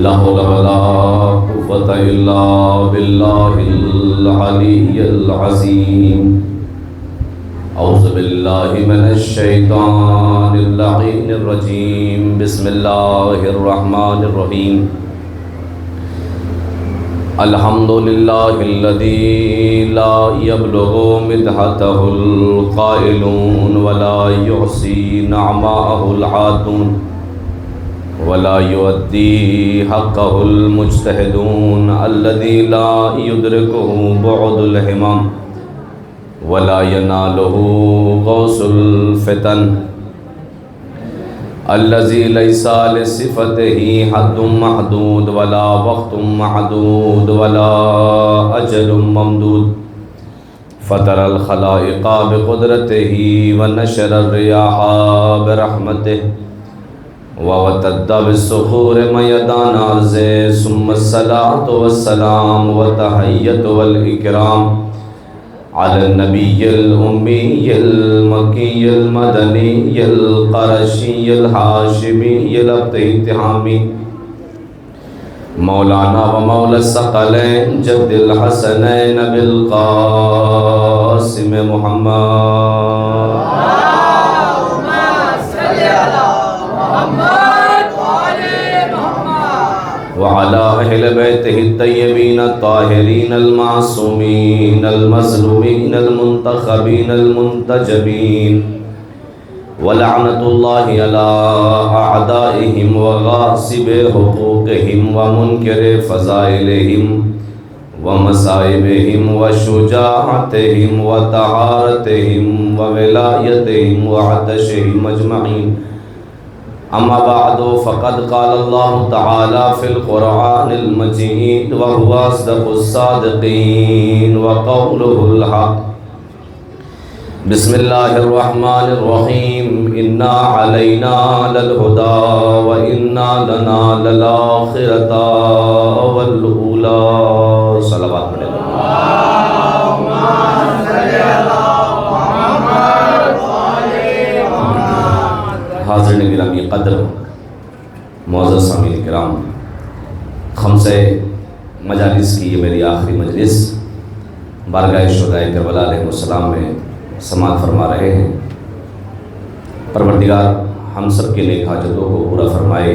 لا حول ولا قوة إلا بالله العلي العظيم. أعوذ بالله من الشيطان اللعين الرجيم. بسم الله الرحمن الرحيم. الحمد لله الذي لا يبلغ مدحته القائلون ولا يحصي نعماءه العادون ولا يؤدي حقه المجتهدون الذي لا يدركه بعد الهمم ولا يناله غوث الفتن الذي ليس لصفته حد محدود ولا وقت محدود ولا أجل ممدود فطر الخلائق بقدرته ونشر الرياح برحمته ووتد بالصخور ميدان أرض ثم الصلاة والسلام والتحية والإكرام على النبي الأمي المكي المدني القرشي الهاشمي الابتهامي مولانا ومولى الثقلين جد الحسنين بالقاسم محمد وعلى أهل بيته الطيبين الطاهرين المعصومين المظلومين المنتخبين المنتجبين ولعنة الله على أعدائهم وغاصب حقوقهم ومنكر فضائلهم ومصائبهم وشجاعتهم وطهارتهم وولايتهم وعطشهم أجمعين. أما بعد فقد قال الله تعالى في القرآن المجيد وهو أصدق الصادقين وقوله الحق. بسم الله الرحمن الرحيم. إنا علينا للهدى وإنا لنا للآخرة والأولى. صلوات پڑھیں. حاضرین گرامی قدر، معزز سامعین کرام، خمسہ مجالس کی یہ میری آخری مجلس بارگاہ شہدائے کربلا علیہ السلام میں سماعت فرما رہے ہیں. پروردگار ہم سب کے نیک حاجتوں کو پورا فرمائے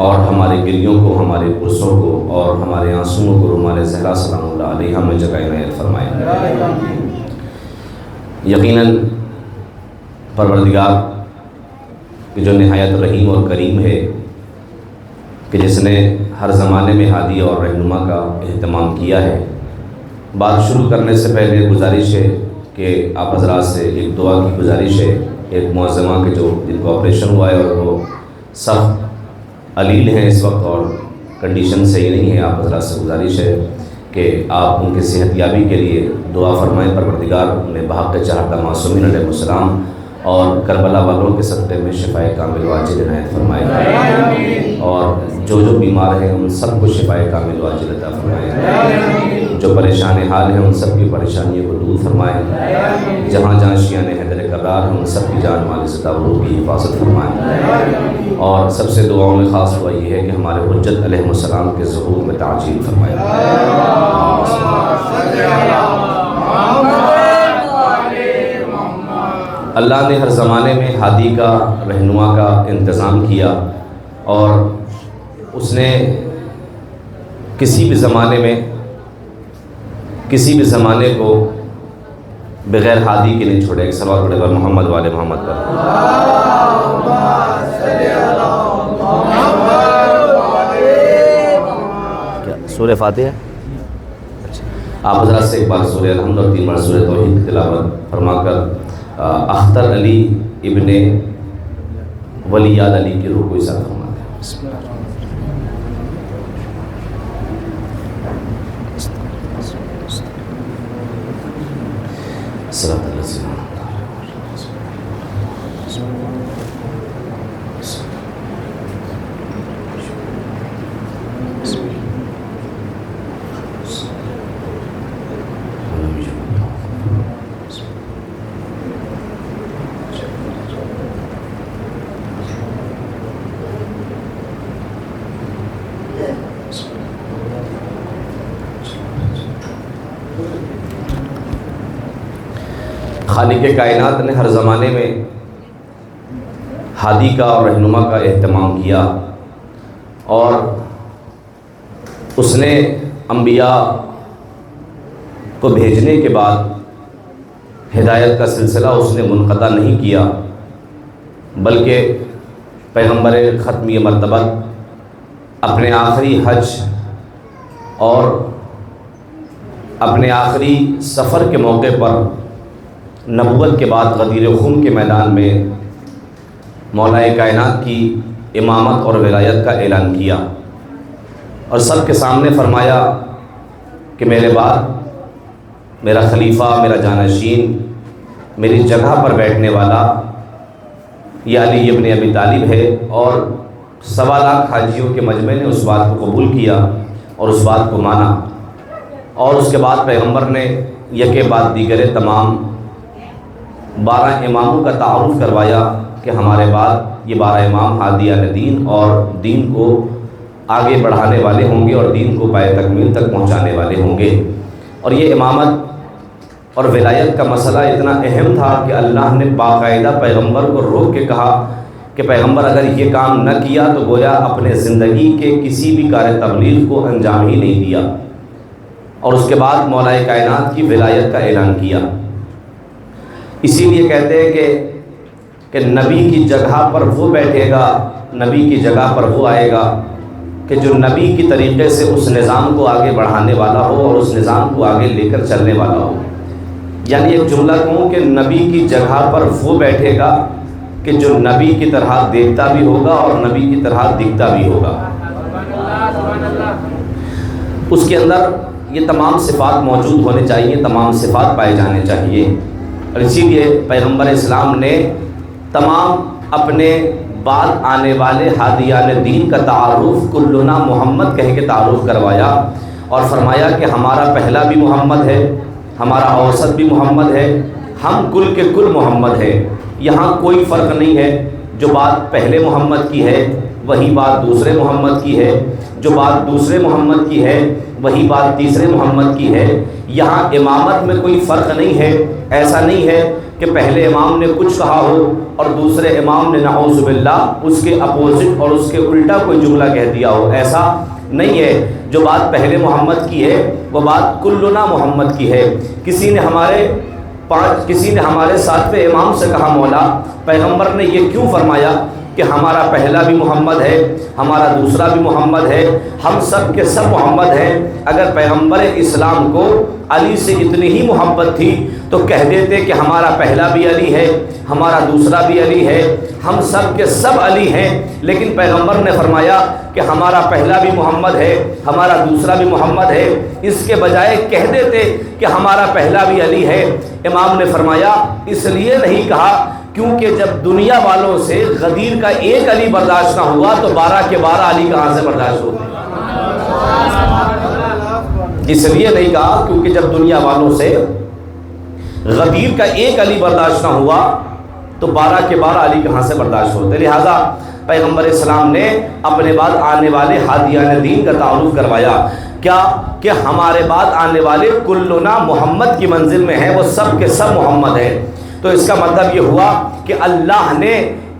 اور ہمارے گریوں کو، ہمارے پرسوں کو اور ہمارے آنسوؤں کو رومال زہرا سلام اللہ علیہ میں جگہ عنایت فرمائے. یقیناً پروردگار کہ جو نہایت رحیم اور کریم ہے، کہ جس نے ہر زمانے میں ہادی اور رہنما کا اہتمام کیا ہے. بات شروع کرنے سے پہلے گزارش ہے کہ آپ حضرات سے ایک دعا کی گزارش ہے. ایک معظمہ کے جو جن کو آپریشن ہوا ہے اور وہ سخت علیل ہیں اس وقت اور کنڈیشن صحیح نہیں ہے، آپ حضرات سے گزارش ہے کہ آپ ان کی صحت یابی کے لیے دعا فرمائیں. پروردگار انہیں بحق چہردہ معصومین علیہ السلام اور کربلا والوں کے صدقے میں شفائے کامل واجل عنایت فرمائے اور جو بیمار ہیں ان سب کو شفائے کامل واجل عطا فرمائے. جو پریشان حال ہیں ان سب کی پریشانیوں کو دور فرمائے. جہاں جہاں شیعہ حیدر کرار ہیں ان سب کی جان مال عزت و روح کی حفاظت فرمائے. اور سب سے دعاؤں میں خاص دعا یہ ہے کہ ہمارے حجت علیہ السلام کے ظہور میں تعجیل فرمائے. اللہ نے ہر زمانے میں ہادی کا، رہنما کا انتظام کیا اور اس نے کسی بھی زمانے کو بغیر ہادی کے نہیں چھوڑے. ایک صلوات پڑھے بر محمد والے محمد پر. کیا سورہ فاتحہ؟ آپ حضرات سے ایک بار سورہ الحمد اور 3 بار سورہ توحید کی تلاوت فرما کر اختر علی ابن ولیاد علی کی روح کو اظہار فرماتے ہیں. خالق کائنات نے ہر زمانے میں ہادی کا اور رہنما کا اہتمام کیا، اور اس نے انبیاء کو بھیجنے کے بعد ہدایت کا سلسلہ اس نے منقطع نہیں کیا، بلکہ پیغمبر ختمی مرتبہ اپنے آخری حج اور اپنے آخری سفر کے موقع پر نبوت کے بعد غدیر خون کے میدان میں مولا کائنات کی امامت اور ولایت کا اعلان کیا، اور سب کے سامنے فرمایا کہ میرے بعد میرا خلیفہ، میرا جانشین، میری جگہ پر بیٹھنے والا یہ علی ابن ابی طالب ہے، اور 1.25 لاکھ حاجیوں کے مجمع نے اس بات کو قبول کیا اور اس بات کو مانا، اور اس کے بعد پیغمبر نے یکے بعد دیگر تمام 12 اماموں کا تعارف کروایا کہ ہمارے بعد یہ 12 امام ہادیان دین اور دین کو آگے بڑھانے والے ہوں گے اور دین کو پائے تکمیل تک پہنچانے والے ہوں گے۔ اور یہ امامت اور ولایت کا مسئلہ اتنا اہم تھا کہ اللہ نے باقاعدہ پیغمبر کو روک کے کہا کہ پیغمبر اگر یہ کام نہ کیا تو گویا اپنے زندگی کے کسی بھی کار تبلیغ کو انجام ہی نہیں دیا، اور اس کے بعد مولا کائنات کی ولایت کا اعلان کیا۔ اسی لیے کہتے ہیں کہ نبی کی جگہ پر وہ بیٹھے گا، نبی کی جگہ پر وہ آئے گا کہ جو نبی کی طریقے سے اس نظام کو آگے بڑھانے والا ہو اور اس نظام کو آگے لے کر چلنے والا ہو۔ یعنی ایک جملہ کہوں کہ نبی کی جگہ پر وہ بیٹھے گا کہ جو نبی کی طرح دیکھتا بھی ہوگا اور نبی کی طرح دکھتا بھی ہوگا۔ اس کے اندر یہ تمام صفات موجود ہونے چاہیے، تمام صفات پائے جانے چاہیے، اور اسی لیے پیغمبر اسلام نے تمام اپنے بعد آنے والے ہادیان دین کا تعارف کلنا محمد کہہ کے تعارف کروایا، اور فرمایا کہ ہمارا پہلا بھی محمد ہے، ہمارا اوسط بھی محمد ہے، ہم کل کے کل محمد ہے۔ یہاں کوئی فرق نہیں ہے، جو بات پہلے محمد کی ہے وہی بات دوسرے محمد کی ہے، جو بات دوسرے محمد کی ہے وہی بات تیسرے محمد کی ہے۔ یہاں امامت میں کوئی فرق نہیں ہے، ایسا نہیں ہے کہ پہلے امام نے کچھ کہا ہو اور دوسرے امام نے نعوذ باللہ اس کے اپوزٹ اور اس کے الٹا کوئی جملہ کہہ دیا ہو، ایسا نہیں ہے۔ جو بات پہلے محمد کی ہے وہ بات کلنا محمد کی ہے۔ کسی نے ہمارے 7ویں امام سے کہا مولا پیغمبر نے یہ کیوں فرمایا کہ ہمارا پہلا بھی محمد ہے، ہمارا دوسرا بھی محمد ہے، ہم سب کے سب محمد ہیں؟ اگر پیغمبر اسلام کو علی سے اتنی ہی محبت تھی تو کہہ دیتے کہ ہمارا پہلا بھی علی ہے، ہمارا دوسرا بھی علی ہے، ہم سب کے سب علی ہیں۔ لیکن پیغمبر نے فرمایا کہ ہمارا پہلا بھی محمد ہے، ہمارا دوسرا بھی محمد ہے، اس کے بجائے کہہ دیتے کہ ہمارا پہلا بھی علی ہے۔ امام نے فرمایا اس لیے نہیں کہا کیونکہ جب دنیا والوں سے غدیر کا ایک علی برداشت نہ ہوا تو 12 کے 12 علی کہاں سے برداشت ہوگا؟ اس لیے نہیں کہا کیونکہ جب دنیا والوں سے غدیر کا ایک علی برداشت نہ ہوا تو 12 کے 12 علی کہاں سے برداشت ہوتے۔ لہذا پیغمبر اسلام نے اپنے بعد آنے والے ہادیان دین کا تعارف کروایا کیا کہ ہمارے بعد آنے والے کلنا محمد کی منزل میں ہیں، وہ سب کے سب محمد ہیں۔ تو اس کا مطلب یہ ہوا کہ اللہ نے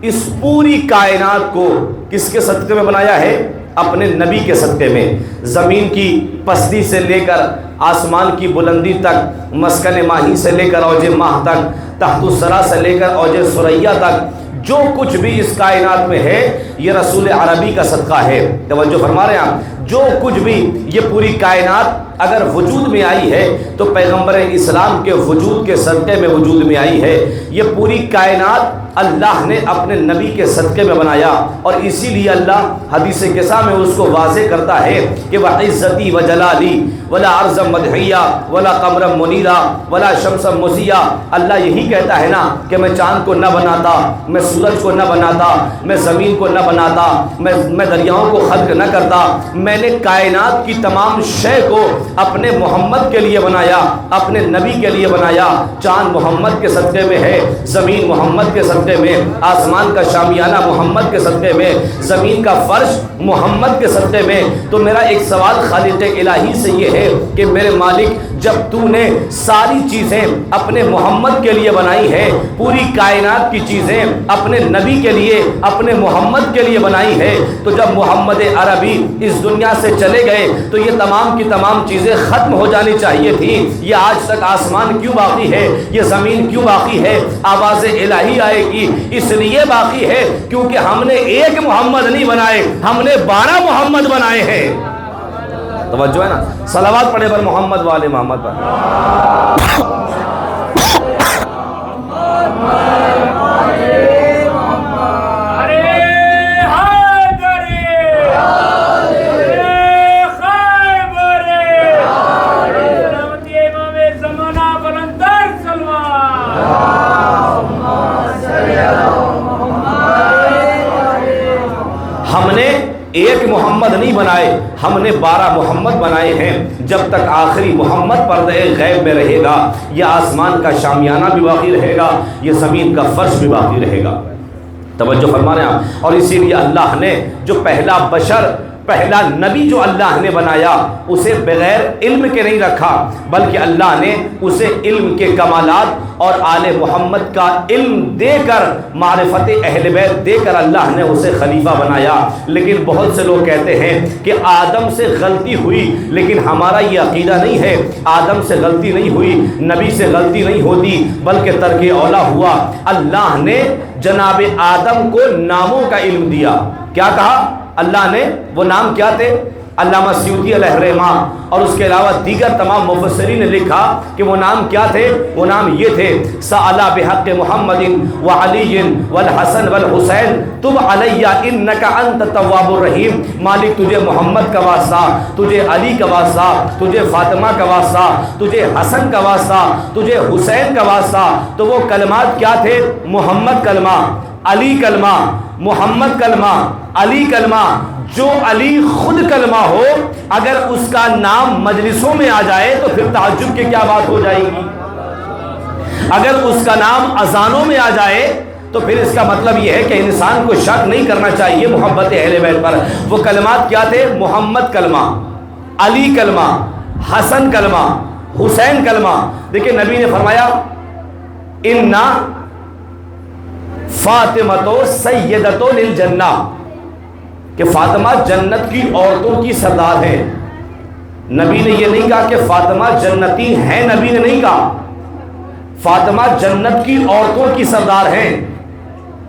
اس پوری کائنات کو کس کے صدقے میں بنایا ہے؟ اپنے نبی کے صدقے میں۔ زمین کی پستی سے لے کر آسمان کی بلندی تک، مسکن ماہی سے لے کر اوج ماہ تک، تحت الثری سے لے کر اوج ثریا تک، جو کچھ بھی اس کائنات میں ہے یہ رسول عربی کا صدقہ ہے۔ توجہ فرما رہے ہیں آپ؟ جو کچھ بھی یہ پوری کائنات اگر وجود میں آئی ہے تو پیغمبر اسلام کے وجود کے صدقے میں وجود میں آئی ہے۔ یہ پوری کائنات اللہ نے اپنے نبی کے صدقے میں بنایا، اور اسی لیے اللہ حدیث قصہ میں اس کو واضح کرتا ہے کہ وَعِزَّتِي وَجَلَالِي وَلَا عَرْضًا مَدْحِيًّا وَلَا قَمْرًا مُنِيرًا وَلَا شَمْسًا مُسِيًّا۔ اللہ یہی کہتا ہے نا کہ میں چاند کو نہ بناتا، میں سورج کو نہ بناتا، میں زمین کو نہ بناتا، میں دریاؤں کو خلق نہ کرتا، میں نے کائنات کی تمام شے کو اپنے محمد کے لیے بنایا، اپنے نبی کے لیے بنایا۔ چاند محمد کے صدقے میں ہے، زمین محمد کے صدقے میں، آسمان کا شامیانہ محمد کے صدقے میں، زمین کا فرش محمد کے صدقے میں۔ تو میرا ایک سوال خالق الہی سے یہ ہے کہ میرے مالک، جب تو نے ساری چیزیں اپنے محمد کے لیے بنائی ہے، پوری کائنات کی چیزیں اپنے نبی کے لیے، اپنے محمد کے لیے بنائی ہے، تو جب محمد عربی اس دنیا سے چلے گئے تو یہ تمام کی تمام چیزیں ختم ہو جانی چاہیے تھی۔ یہ آج تک آسمان کیوں باقی ہے، یہ زمین کیوں باقی ہے، آواز الہی آئے گی اس لیے باقی ہے کیونکہ ہم نے ایک محمد نہیں بنائے، ہم نے 12 محمد بنائے ہیں۔ توجہ ہے نا؟ صلوات پڑھے پر محمد والے محمد پر۔ ہم نے ایک محمد نہیں بنائے، ہم نے 12 محمد بنائے ہیں۔ جب تک آخری محمد پردہ غیب میں رہے گا، یہ آسمان کا شامیانہ بھی باقی رہے گا، یہ زمین کا فرش بھی باقی رہے گا۔ توجہ فرما رہے ہیں آپ۔ اور اسی لیے اللہ نے جو پہلا بشر، پہلا نبی جو اللہ نے بنایا، اسے بغیر علم کے نہیں رکھا، بلکہ اللہ نے اسے علم کے کمالات اور آل محمد کا علم دے کر، معرفت اہل بیت دے کر اللہ نے اسے خلیفہ بنایا۔ لیکن بہت سے لوگ کہتے ہیں کہ آدم سے غلطی ہوئی، لیکن ہمارا یہ عقیدہ نہیں ہے، آدم سے غلطی نہیں ہوئی، نبی سے غلطی نہیں ہوتی، بلکہ ترک اولا ہوا۔ اللہ نے جناب آدم کو ناموں کا علم دیا۔ کیا کہا اللہ نے؟ وہ نام کیا تھے؟ علامہ سیوطی علیہ الرحمہ اور اس کے علاوہ دیگر تمام مفسرین نے لکھا کہ وہ نام کیا تھے؟ وہ نام یہ تھے: سألا بحق محمد وعلی والحسن والحسین تب علی انک انت التواب الرحیم۔ مالک تجھے محمد کا واسطہ، تجھے علی کا واسطہ، تجھے فاطمہ کا واسطہ، تجھے حسن کا واسطہ، تجھے حسین کا واسطہ۔ تو وہ کلمات کیا تھے؟ محمد کلمہ، علی کلمہ، محمد کلمہ، علی کلمہ۔ جو علی خود کلمہ ہو، اگر اس کا نام مجلسوں میں آ جائے تو پھر تعجب کی کیا بات ہو جائے گی؟ اگر اس کا نام اذانوں میں آ جائے تو پھر اس کا مطلب یہ ہے کہ انسان کو شک نہیں کرنا چاہیے محبت اہل بیت پر۔ وہ کلمات کیا تھے؟ محمد کلمہ، علی کلمہ، حسن کلمہ، حسین کلمہ۔ دیکھیں نبی نے فرمایا اِنَّا فاطمۃ سیدۃ للجنہ، کہ فاطمہ جنت کی عورتوں کی سردار ہے۔ نبی نے یہ نہیں کہا کہ فاطمہ جنتی ہیں، نبی نے نہیں کہا، فاطمہ جنت کی عورتوں کی سردار ہیں۔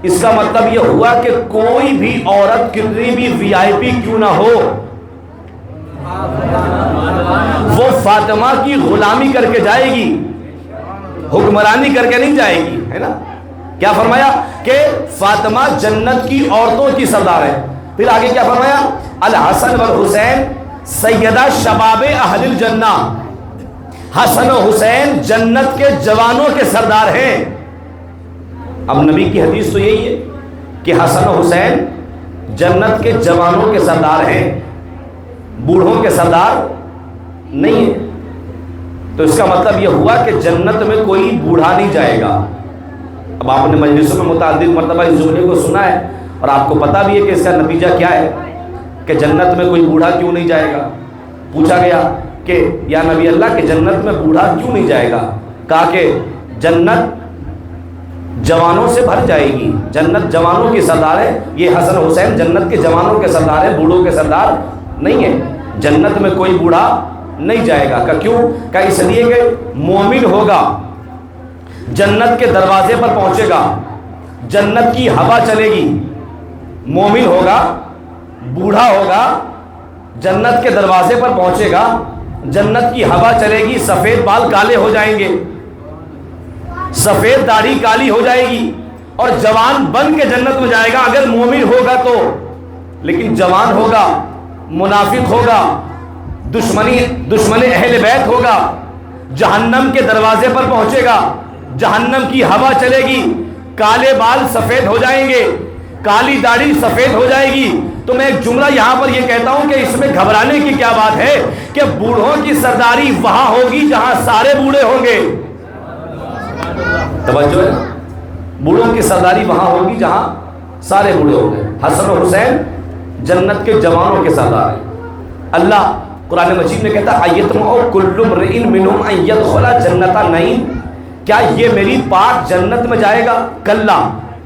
اس کا مطلب یہ ہوا کہ کوئی بھی عورت کتنی بھی وی آئی پی کیوں نہ ہو، وہ فاطمہ کی غلامی کر کے جائے گی، حکمرانی کر کے نہیں جائے گی، ہے نا؟ کیا فرمایا؟ کہ فاطمہ جنت کی عورتوں کی سردار ہے۔ پھر آگے کیا فرمایا؟ الحسن والحسین سیدہ شباب اہل الجنہ، حسن و حسین جنت کے جوانوں کے سردار ہیں۔ اب نبی کی حدیث تو یہی ہے کہ حسن و حسین جنت کے جوانوں کے سردار ہیں، بوڑھوں کے سردار نہیں ہے۔ تو اس کا مطلب یہ ہوا کہ جنت میں کوئی بوڑھا نہیں جائے گا۔ اب آپ نے مجلسوں میں متعدد مرتبہ اس جملے کو سنا ہے اور آپ کو پتہ بھی ہے کہ اس کا نتیجہ کیا ہے کہ جنت میں کوئی بوڑھا کیوں نہیں جائے گا۔ پوچھا گیا کہ یا نبی اللہ کہ جنت میں بوڑھا کیوں نہیں جائے گا؟ کہا کہ جنت جوانوں سے بھر جائے گی، جنت جوانوں کی سردار ہے۔ یہ حسن حسین جنت کے جوانوں کے سردار ہیں، بوڑھوں کے سردار نہیں ہے۔ جنت میں کوئی بوڑھا نہیں جائے گا۔ کہ کیوں؟ کہ اس لیے کہ مومن ہوگا، جنت کے دروازے پر پہنچے گا، جنت کی ہوا چلے گی۔ مومن ہوگا، بوڑھا ہوگا، جنت کے دروازے پر پہنچے گا، جنت کی ہوا چلے گی، سفید بال کالے ہو جائیں گے، سفید داڑھی کالی ہو جائے گی، اور جوان بن کے جنت میں جائے گا اگر مومن ہوگا تو۔ لیکن جوان ہوگا، منافق ہوگا، دشمن اہل بیت ہوگا، جہنم کے دروازے پر پہنچے گا، جہنم کی ہوا چلے گی، کالے بال سفید ہو جائیں گے، کالی داڑھی سفید ہو جائے گی، تو تو میں ایک جملہ یہاں پر یہ کہتا ہوں کہ اس میں گھبرانے کی کیا بات ہے کہ بوڑھوں کی سرداری وہاں ہوگی جہاں سارے بوڑھے ہوں گے. توجہ ہے, بوڑھوں کی سرداری وہاں ہوگی جہاں سارے بوڑھے ہوں گے. حسن و حسین جنت کے جوانوں کے سردار ہیں. اللہ قرآن مجید میں کہتا ہے ایتمع کل امرئ منہم ان یدخل جنت نعیم, کیا یہ میری پاک جنت میں جائے گا؟ کلا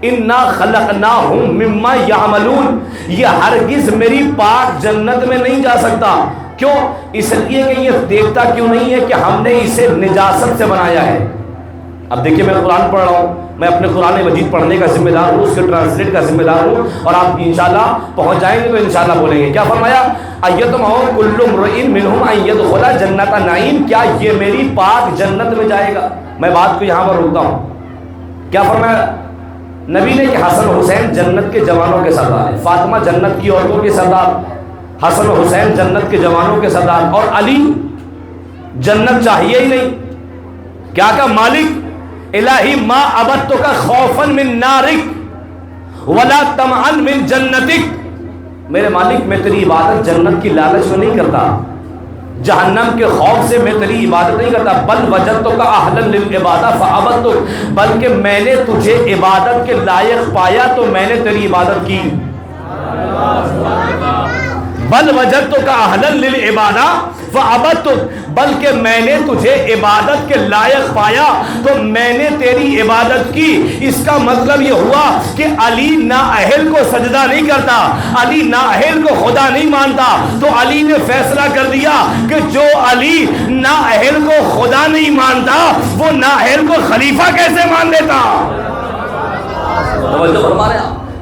انا خلقناہم مما یعملون, یہ ہرگز میری پاک جنت میں نہیں جا سکتا. کیوں؟ اس لیے کہ یہ دیکھتا کیوں نہیں ہے کہ ہم نے اسے نجاست سے بنایا ہے. اب دیکھیے میں قرآن پڑھ رہا ہوں, میں اپنے قرآن مجید پڑھنے کا ذمہ دار ہوں, اس کے ٹرانسلیٹ کا ذمہ دار ہوں, اور آپ انشاءاللہ پہنچ جائیں گے تو انشاءاللہ بولیں گے. کیا فرمایا؟ ایتمع کل امرئ منہم ان یدخل جنت نعیم, کیا یہ میری پاک جنت میں جائے گا؟ میں بات کو یہاں پر روکتا ہوں. کیا فرمایا نبی نے کہ حسن حسین جنت کے جوانوں کے سردار ہیں, فاطمہ جنت کی عورتوں کے سردار, حسن حسین جنت کے جوانوں کے سردار, اور علی جنت چاہیے ہی نہیں. کیا کہا مالک الہی ما عبدتک خوفا من نارک ولا طمعا من جنتک, میرے مالک میں تیری عبادت جنت کی لالچ میں نہیں کرتا, جہنم کے خوف سے میں تیری عبادت نہیں کرتا. بل وجدتک اہلا للعبادہ فعبدتک, بلکہ میں نے تجھے عبادت کے لائق پایا تو میں نے تیری عبادت کی. بل وجدتک اہلا للعبادہ فعبدتک, بلکہ میں نے تجھے عبادت کے لائق پایا تو میں نے تیری عبادت کی. اس کا مطلب یہ ہوا کہ علی نااہل کو سجدہ نہیں کرتا, علی نااہل کو خدا نہیں مانتا, تو علی نے فیصلہ کر دیا کہ جو علی نااہل کو خدا نہیں مانتا وہ نااہل کو خلیفہ کیسے مان لیتا.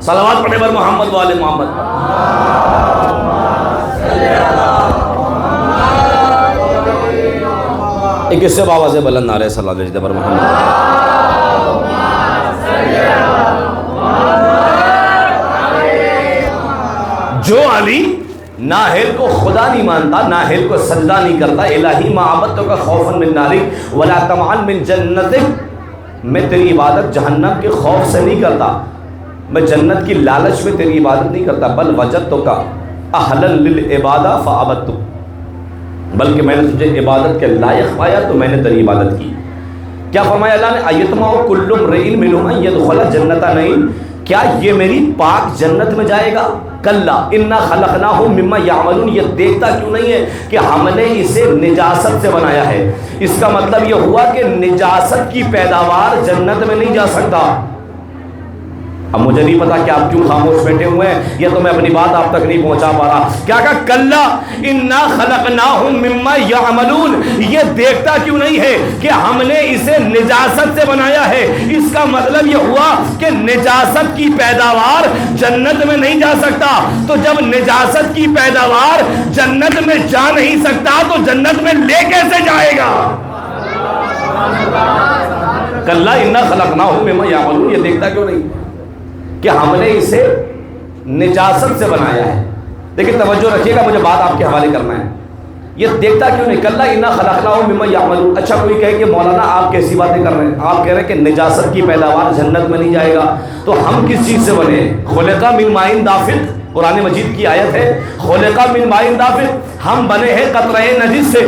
صلوات پڑھنے پر محمد والے محمد. ایک اس سے آواز بلند نعرہ صلی اللہ علیہ وسلم پر محمد. جو علی نااہل کو خدا نہیں مانتا, نااہل کو سجدہ نہیں کرتا, الہی ما عبدتک خوفا من نارک ولا طمعا من جنتک, میں تیری عبادت جہنم کے خوف سے نہیں کرتا, میں جنت کی لالچ میں تیری عبادت نہیں کرتا. بل وجدتک اہلا للعبادہ فعبدتک, بلکہ میں نے تجھے عبادت کے لائق پایا تو میں نے تیری عبادت کی. کیا فرمایا اللہ نے؟ ایتمع کل امرئ منہم ان یدخل جنت نعیم, کیا یہ میری پاک جنت میں جائے گا؟ کلا انا خلقناہم مما یعملون, یہ دیکھتا کیوں نہیں ہے کہ ہم نے اسے نجاست سے بنایا ہے. اس کا مطلب یہ ہوا کہ نجاست کی پیداوار جنت میں نہیں جا سکتا. اب مجھے نہیں پتا کہ آپ کیوں خاموش بیٹھے ہوئے ہیں, یا تو میں اپنی بات آپ تک نہیں پہنچا پا رہا. کیا کہا؟ کلا انا خلقناہم مما یعملون, یہ دیکھتا کیوں نہیں ہے کہ ہم نے اسے نجاست سے بنایا ہے. اس کا مطلب یہ ہوا کہ نجاست کی پیداوار جنت میں نہیں جا سکتا, تو جب نجاست کی پیداوار جنت میں جا نہیں سکتا تو جنت میں لے کیسے جائے گا؟ کلا انا خلقناہم مما یعملون, یہ دیکھتا کیوں نہیں کہ ہم نے اسے نجاست سے بنایا ہے. لیکن توجہ رکھیے گا, مجھے بات آپ کے حوالے کرنا ہے. یہ دیکھتا کیوں نہیں؟ کلا انا خلقناہم مما یعملون. اچھا کوئی کہے کہ مولانا آپ کیسی باتیں کر رہے ہیں, آپ کہہ رہے ہیں کہ نجاست کی پیداوار جنت میں نہیں جائے گا, تو ہم کس چیز سے بنے؟ خلق من ماء دافق, قرآن مجید کی آیت ہے خلق من ماء دافق, ہم بنے ہیں قطرہ نجس سے,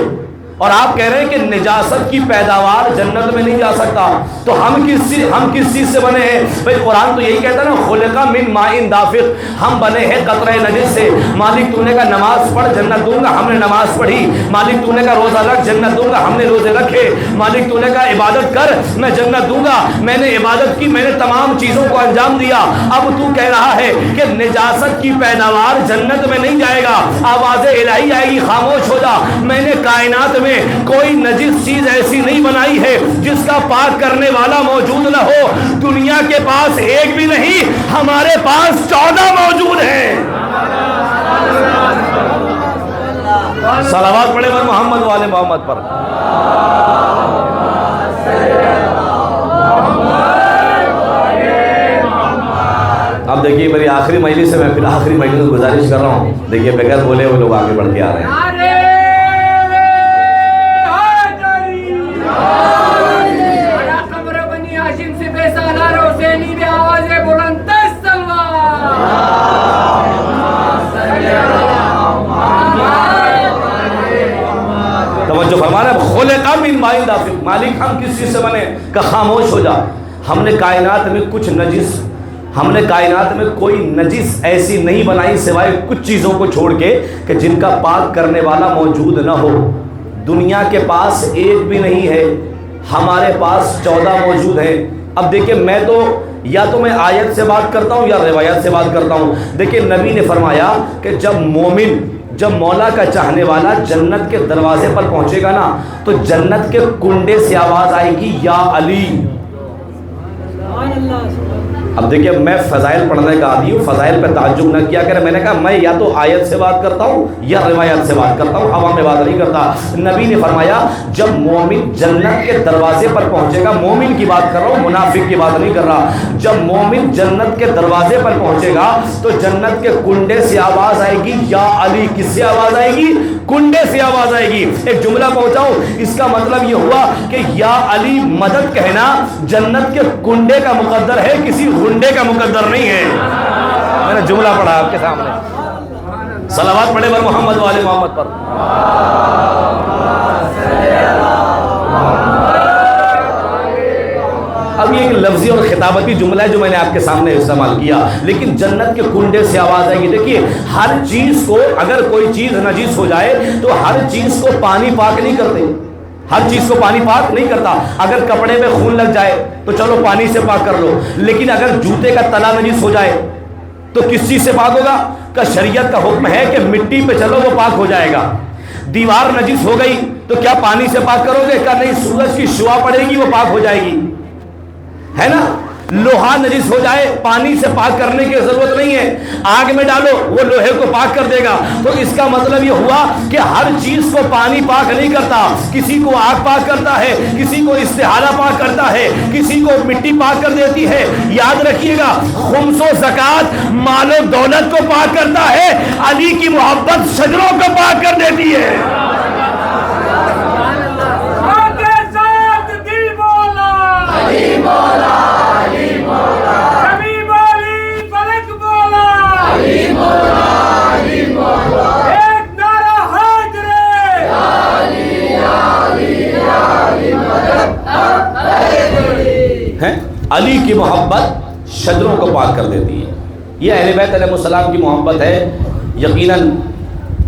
اور آپ کہہ رہے ہیں کہ نجاست کی پیداوار جنت میں نہیں جا سکتا, تو ہم کس چیز سے بنے ہیں؟ بھئی قرآن تو یہی کہتا ہے نا خلق من ماء دافق, ہم بنے ہیں قطرہ نجس سے. مالک تو نے کہا نماز پڑھ جنت دوں گا, ہم نے نماز پڑھی. مالک تو نے کہا روزہ رکھ جنت دوں گا, ہم نے روزے رکھے. مالک تو نے کہا عبادت کر میں جنت دوں گا, میں نے عبادت کی, میں نے تمام چیزوں کو انجام دیا. اب تو کہہ رہا ہے کہ نجاست کی پیداوار جنت میں نہیں جائے گا. آواز الہی آئے گی خاموش ہو جا. میں نے کائنات میں کوئی نجس چیز ایسی نہیں بنائی ہے جس کا پاک کرنے والا موجود نہ ہو. دنیا کے پاس ایک بھی نہیں, ہمارے پاس 14 موجود ہیں. صلوات پڑھے پر محمد والے محمد پر. اب دیکھیے میری آخری مجلس سے, میں پھر آخری مجلس میں گزارش کر رہا ہوں, دیکھیے بغیر بولے وہ لوگ آگے بڑھ کے آ رہے ہیں. فرمانا خلق من ماء دافق، مالک ہم کس چیز سے بنے؟ کہ خاموش ہو جا، ہم نے کائنات میں کچھ نجس، ہم نے کائنات میں کوئی نجس ایسی نہیں بنائی سوائے کچھ چیزوں کو چھوڑ کے کہ جن کا پاک کرنے والا موجود نہ ہو۔ دنیا کے پاس ایک بھی نہیں ہے، ہمارے پاس 14 موجود ہیں۔ اب دیکھیں میں میں آیت سے بات کرتا ہوں یا روایت سے بات کرتا ہوں۔ دیکھیں نبی نے فرمایا کہ جب مولا کا چاہنے والا جنت کے دروازے پر پہنچے گا نا تو جنت کے کنڈے سے آواز آئے گی یا علی۔ اب دیکھیں میں فضائل پڑھنے کا عادی ہوں، فضائل پہ تعجب نہ کیا کرے۔ میں نے کہا میں یا تو آیت سے بات کرتا ہوں یا روایت سے بات کرتا ہوں، ہوا میں بات نہیں کرتا۔ نبی نے فرمایا جب مومن جنت کے دروازے پر پہنچے گا، مومن کی بات کر رہا ہوں، منافق کی بات نہیں کر رہا، جب مومن جنت کے دروازے پر پہنچے گا تو جنت کے کنڈے سے آواز آئے گی یا علی۔ کس سے آواز آئے گی؟ کنڈے سے آواز آئے گی۔ ایک جملہ پہنچاؤ، اس کا مطلب یہ ہوا کہ یا علی مدد کہنا جنت کے کنڈے کا مقدر ہے، کسی گنڈے کا مقدر نہیں ہے۔ میں نے جملہ پڑھا آپ کے سامنے، صلوات پڑھے بر محمد والے محمد پر۔ اب یہ ایک لفظی اور خطابتی جملہ ہے جو میں نے آپ کے سامنے استعمال کیا، لیکن جنت کے کنڈے سے آواز آئے گی۔ دیکھیے ہر چیز کو، اگر کوئی چیز نجس ہو جائے تو ہر چیز کو پانی پاک نہیں کرتے، ہر چیز کو پانی پاک نہیں کرتا۔ اگر کپڑے میں خون لگ جائے تو چلو پانی سے پاک کر لو، لیکن اگر جوتے کا تلا نجس ہو جائے تو کس چیز سے پاک ہوگا؟ کہ شریعت کا حکم ہے کہ مٹی پہ چلو وہ پاک ہو جائے گا۔ دیوار نجس ہو گئی تو کیا پانی سے پاک کرو گے؟ کہ نہیں، سورج کی شعاع پڑے گی وہ پاک ہو جائے گی، ہے نا۔ لوہا نجس ہو جائے پانی سے پاک کرنے کی ضرورت نہیں ہے، آگ میں ڈالو وہ لوہے کو پاک کر دے گا۔ تو اس کا مطلب یہ ہوا کہ ہر چیز کو پانی پاک نہیں کرتا، کسی کو آگ پاک کرتا ہے، کسی کو استحالہ پاک کرتا ہے، کسی کو مٹی پاک کر دیتی ہے۔ یاد رکھیے گا خمس و زکوٰۃ مال و دولت کو پاک کرتا ہے، علی کی محبت شجروں کو پاک کر دیتی ہے۔ علی کی محبت شجروں کو پاک کر دیتی ہے۔ یہ اہل بیت علیہ السلام کی محبت ہے، یقیناً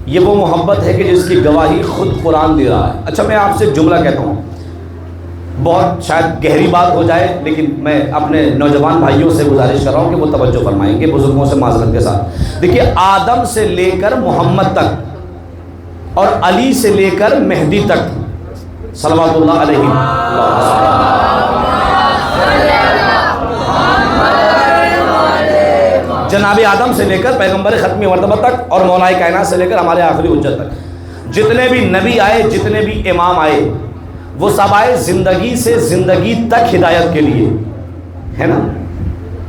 یہ وہ محبت ہے کہ جس کی گواہی خود قرآن دے رہا ہے۔ اچھا میں آپ سے ایک جملہ کہتا ہوں، بہت شاید گہری بات ہو جائے، لیکن میں اپنے نوجوان بھائیوں سے گزارش کر رہا ہوں کہ وہ توجہ فرمائیں گے، بزرگوں سے معذرت کے ساتھ۔ دیکھیے آدم سے لے کر محمد تک اور علی سے لے کر مہدی تک صلوات اللہ علیہ، جناب آدم سے لے کر پیغمبر ختمی مرتبہ تک اور مولا کائنات سے لے کر ہمارے آخری حجت تک جتنے بھی نبی آئے، جتنے بھی امام آئے، وہ سب آئے زندگی سے زندگی تک ہدایت کے لیے، ہے نا۔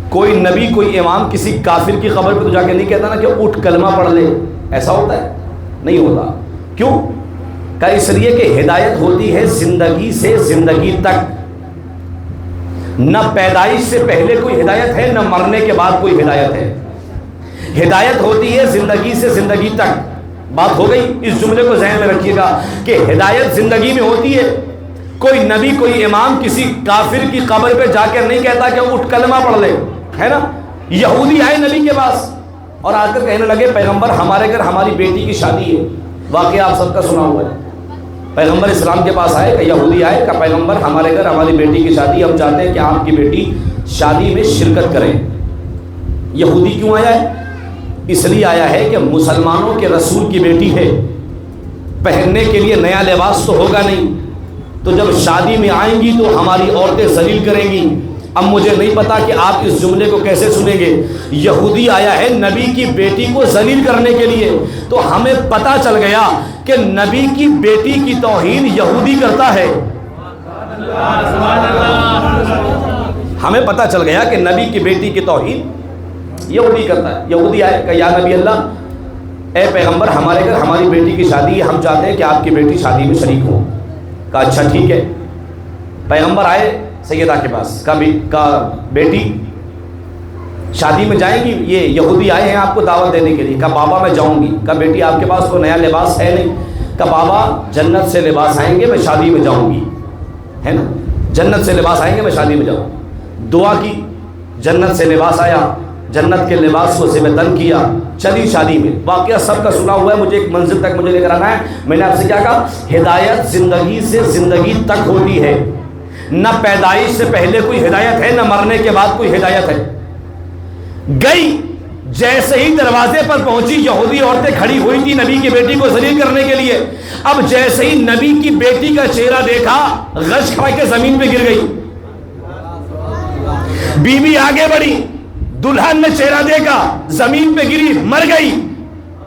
کوئی نبی کوئی امام کسی کافر کی قبر پہ تو جا کے نہیں کہتا نا کہ اٹھ کلمہ پڑھ لے، ایسا ہوتا ہے؟ نہیں ہوتا۔ کیوں؟ کہ اس لیے کہ ہدایت ہوتی ہے زندگی سے زندگی تک، نہ پیدائش سے پہلے کوئی ہدایت ہے، نہ مرنے کے بعد کوئی ہدایت ہے۔ ہدایت ہوتی ہے زندگی سے زندگی تک۔ بات ہو گئی، اس جملے کو ذہن میں رکھیے گا کہ ہدایت زندگی میں ہوتی ہے۔ کوئی نبی کوئی امام کسی کافر کی قبر پہ جا کر نہیں کہتا کہ اٹھ کلمہ پڑھ لے، ہے نا۔ یہودی آئے نبی کے پاس اور آ کر کہنے لگے پیغمبر ہمارے گھر ہماری بیٹی کی شادی ہے، واقعہ آپ سب کا سنا ہوا ہے۔ پیغمبر اسلام کے پاس آئے کہ یہودی آئے کہ پیغمبر ہمارے گھر ہماری بیٹی کی شادی، ہم چاہتے ہیں کہ آپ کی بیٹی شادی میں شرکت کریں۔ یہودی کیوں آیا ہے؟ اس لیے آیا ہے کہ مسلمانوں کے رسول کی بیٹی ہے، پہننے کے لیے نیا لباس تو ہوگا نہیں، تو جب شادی میں آئیں گی تو ہماری عورتیں ذلیل کریں گی۔ اب مجھے نہیں پتا کہ آپ اس جملے کو کیسے سنیں گے۔ یہودی آیا ہے نبی کی بیٹی کو ذلیل کرنے کے لیے، تو ہمیں پتہ چل گیا کہ نبی کی بیٹی کی توہین یہودی کرتا ہے۔ ہمیں پتہ چل گیا کہ نبی کی بیٹی کی توہین یہودی کرتا ہے۔ یہودی آئے کہ یا نبی اللہ، اے پیغمبر ہمارے گھر ہماری بیٹی کی شادی ہے، ہم چاہتے ہیں کہ آپ کی بیٹی شادی میں شریک ہو۔ کہا اچھا ٹھیک ہے۔ پیغمبر آئے سیدہ کے پاس، کہا بیٹی شادی میں جائیں گی؟ یہ یہودی آئے ہیں آپ کو دعوت دینے کے لیے۔ کہا بابا میں جاؤں گی۔ کہا بیٹی آپ کے پاس کوئی نیا لباس ہے نہیں؟ کہ بابا جنت سے لباس آئیں گے میں شادی میں جاؤں گی، ہے نا، جنت سے لباس آئیں گے میں شادی میں جاؤں. دعا کی، جنت سے لباس آیا، جنت کے لباس کو ذمہ تن کیا، چلی شادی میں. واقعہ سب کا سنا ہوا ہے، مجھے ایک منزل تک مجھے لے کر آنا ہے. میں نے آپ سے کیا کہا؟ ہدایت زندگی سے زندگی تک ہوتی ہے. نہ پیدائش سے پہلے کوئی ہدایت ہے، نہ مرنے کے بعد کوئی ہدایت ہے. گئی، جیسے ہی دروازے پر پہنچی یہودی عورتیں کھڑی ہوئی تھی نبی کی بیٹی کو ذلیل کرنے کے لیے. اب جیسے ہی نبی کی بیٹی کا چہرہ دیکھا، غش کھا کے زمین پہ گر گئی. بی بی آگے بڑھی، دلہن نے چہرہ دیکھا، زمین پہ گری، مر گئی.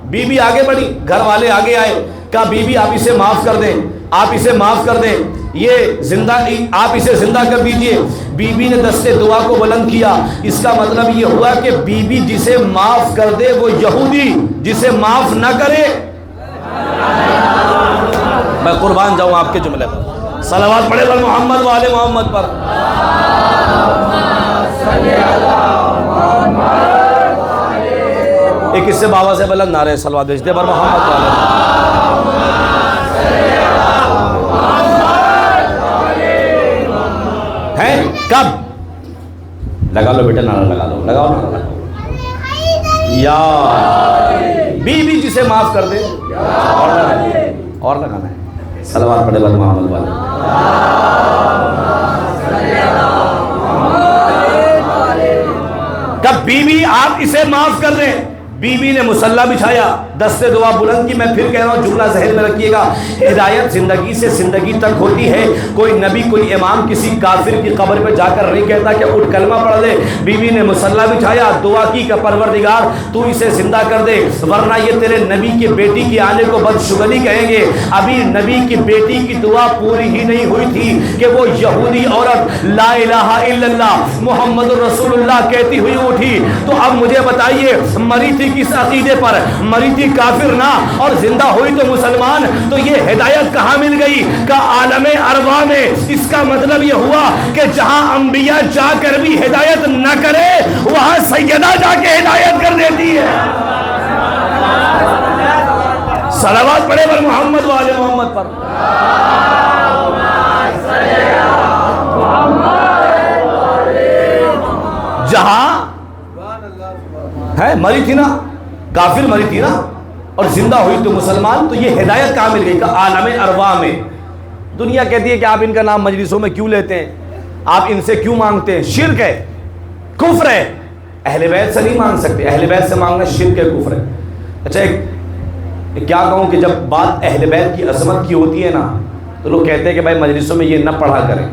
بی بی آگے بڑھی، گھر والے آگے آئے، کہا بی بی آپ اسے معاف کر دیں، آپ اسے معاف کر دیں، یہ زندہ، آپ اسے زندہ کر دیجئے. بی بی نے دستے دعا کو بلند کیا. اس کا مطلب یہ ہوا کہ بی بی جسے معاف کر دے وہ یہودی، جسے معاف نہ کرے. میں قربان جاؤں آپ کے جملے پر. صلوات پڑھے بر محمد و آل محمد پر. ایک اس سے بابا سے بلند نعرہ صلوات بھیجتے بر محمد و آل محمد. ہیں کب؟ لگا لو بیٹا نعرہ، لگا لو، لگاؤ نعرہ، لگاؤ. یا بی بی جسے معاف کر دے، اور لگانا ہے، اور لگانا ہے. صلوات پڑھے بر محمد والے. کب بی بی آپ اسے معاف کر دیں. بی بی نے مصلی بچھایا، دستے دعا بلند کی. میں پھر کہہ رہا ہوں، جملہ ذہن میں رکھیے گا، ہدایت زندگی سے زندگی تک ہوتی ہے. کوئی نبی، کوئی امام کسی کافر کی قبر پہ جا کر نہیں کہتا کہ اٹھ کلمہ پڑھ لے. بی بی نے مصلی بچھایا، دعا کی کہ پروردگار تو اسے زندہ کر دے، ورنہ یہ تیرے نبی کی بیٹی کی آنے کو بدشگلی کہیں گے. ابھی نبی کی بیٹی کی دعا پوری ہی نہیں ہوئی تھی کہ وہ یہودی عورت لا الہ الا اللہ محمد رسول اللہ کہتی ہوئی اٹھی. تو اب مجھے بتائیے، مری تھی کس عقیدے پر؟ مری تھی کافر نہ، اور زندہ ہوئی تو مسلمان. تو یہ ہدایت کہاں مل گئی؟ کہ عالم ارواح میں. اس کا مطلب یہ ہوا کہ جہاں انبیاء جا کر بھی ہدایت نہ کرے، وہاں سیدہ جا کے ہدایت کر دیتی ہے. صلوات پڑھے بر محمد و آل محمد پر. جہاں ہے مری تھی نا، کافر مری تھی نا، اور زندہ ہوئی تو مسلمان. تو یہ ہدایت کہاں مل گئی؟ کہ عالم ارواح میں. دنیا کہتی ہے کہ آپ ان کا نام مجلسوں میں کیوں لیتے ہیں، آپ ان سے کیوں مانگتے ہیں؟ شرک ہے، کفر ہے. اہل بیت سے نہیں مانگ سکتے، اہل بیت سے مانگنا شرک ہے، کفر ہے. اچھا ایک کیا کہوں کہ جب بات اہل بیت کی عظمت کی ہوتی ہے نا، تو لوگ کہتے ہیں کہ بھائی مجلسوں میں یہ نہ پڑھا کریں.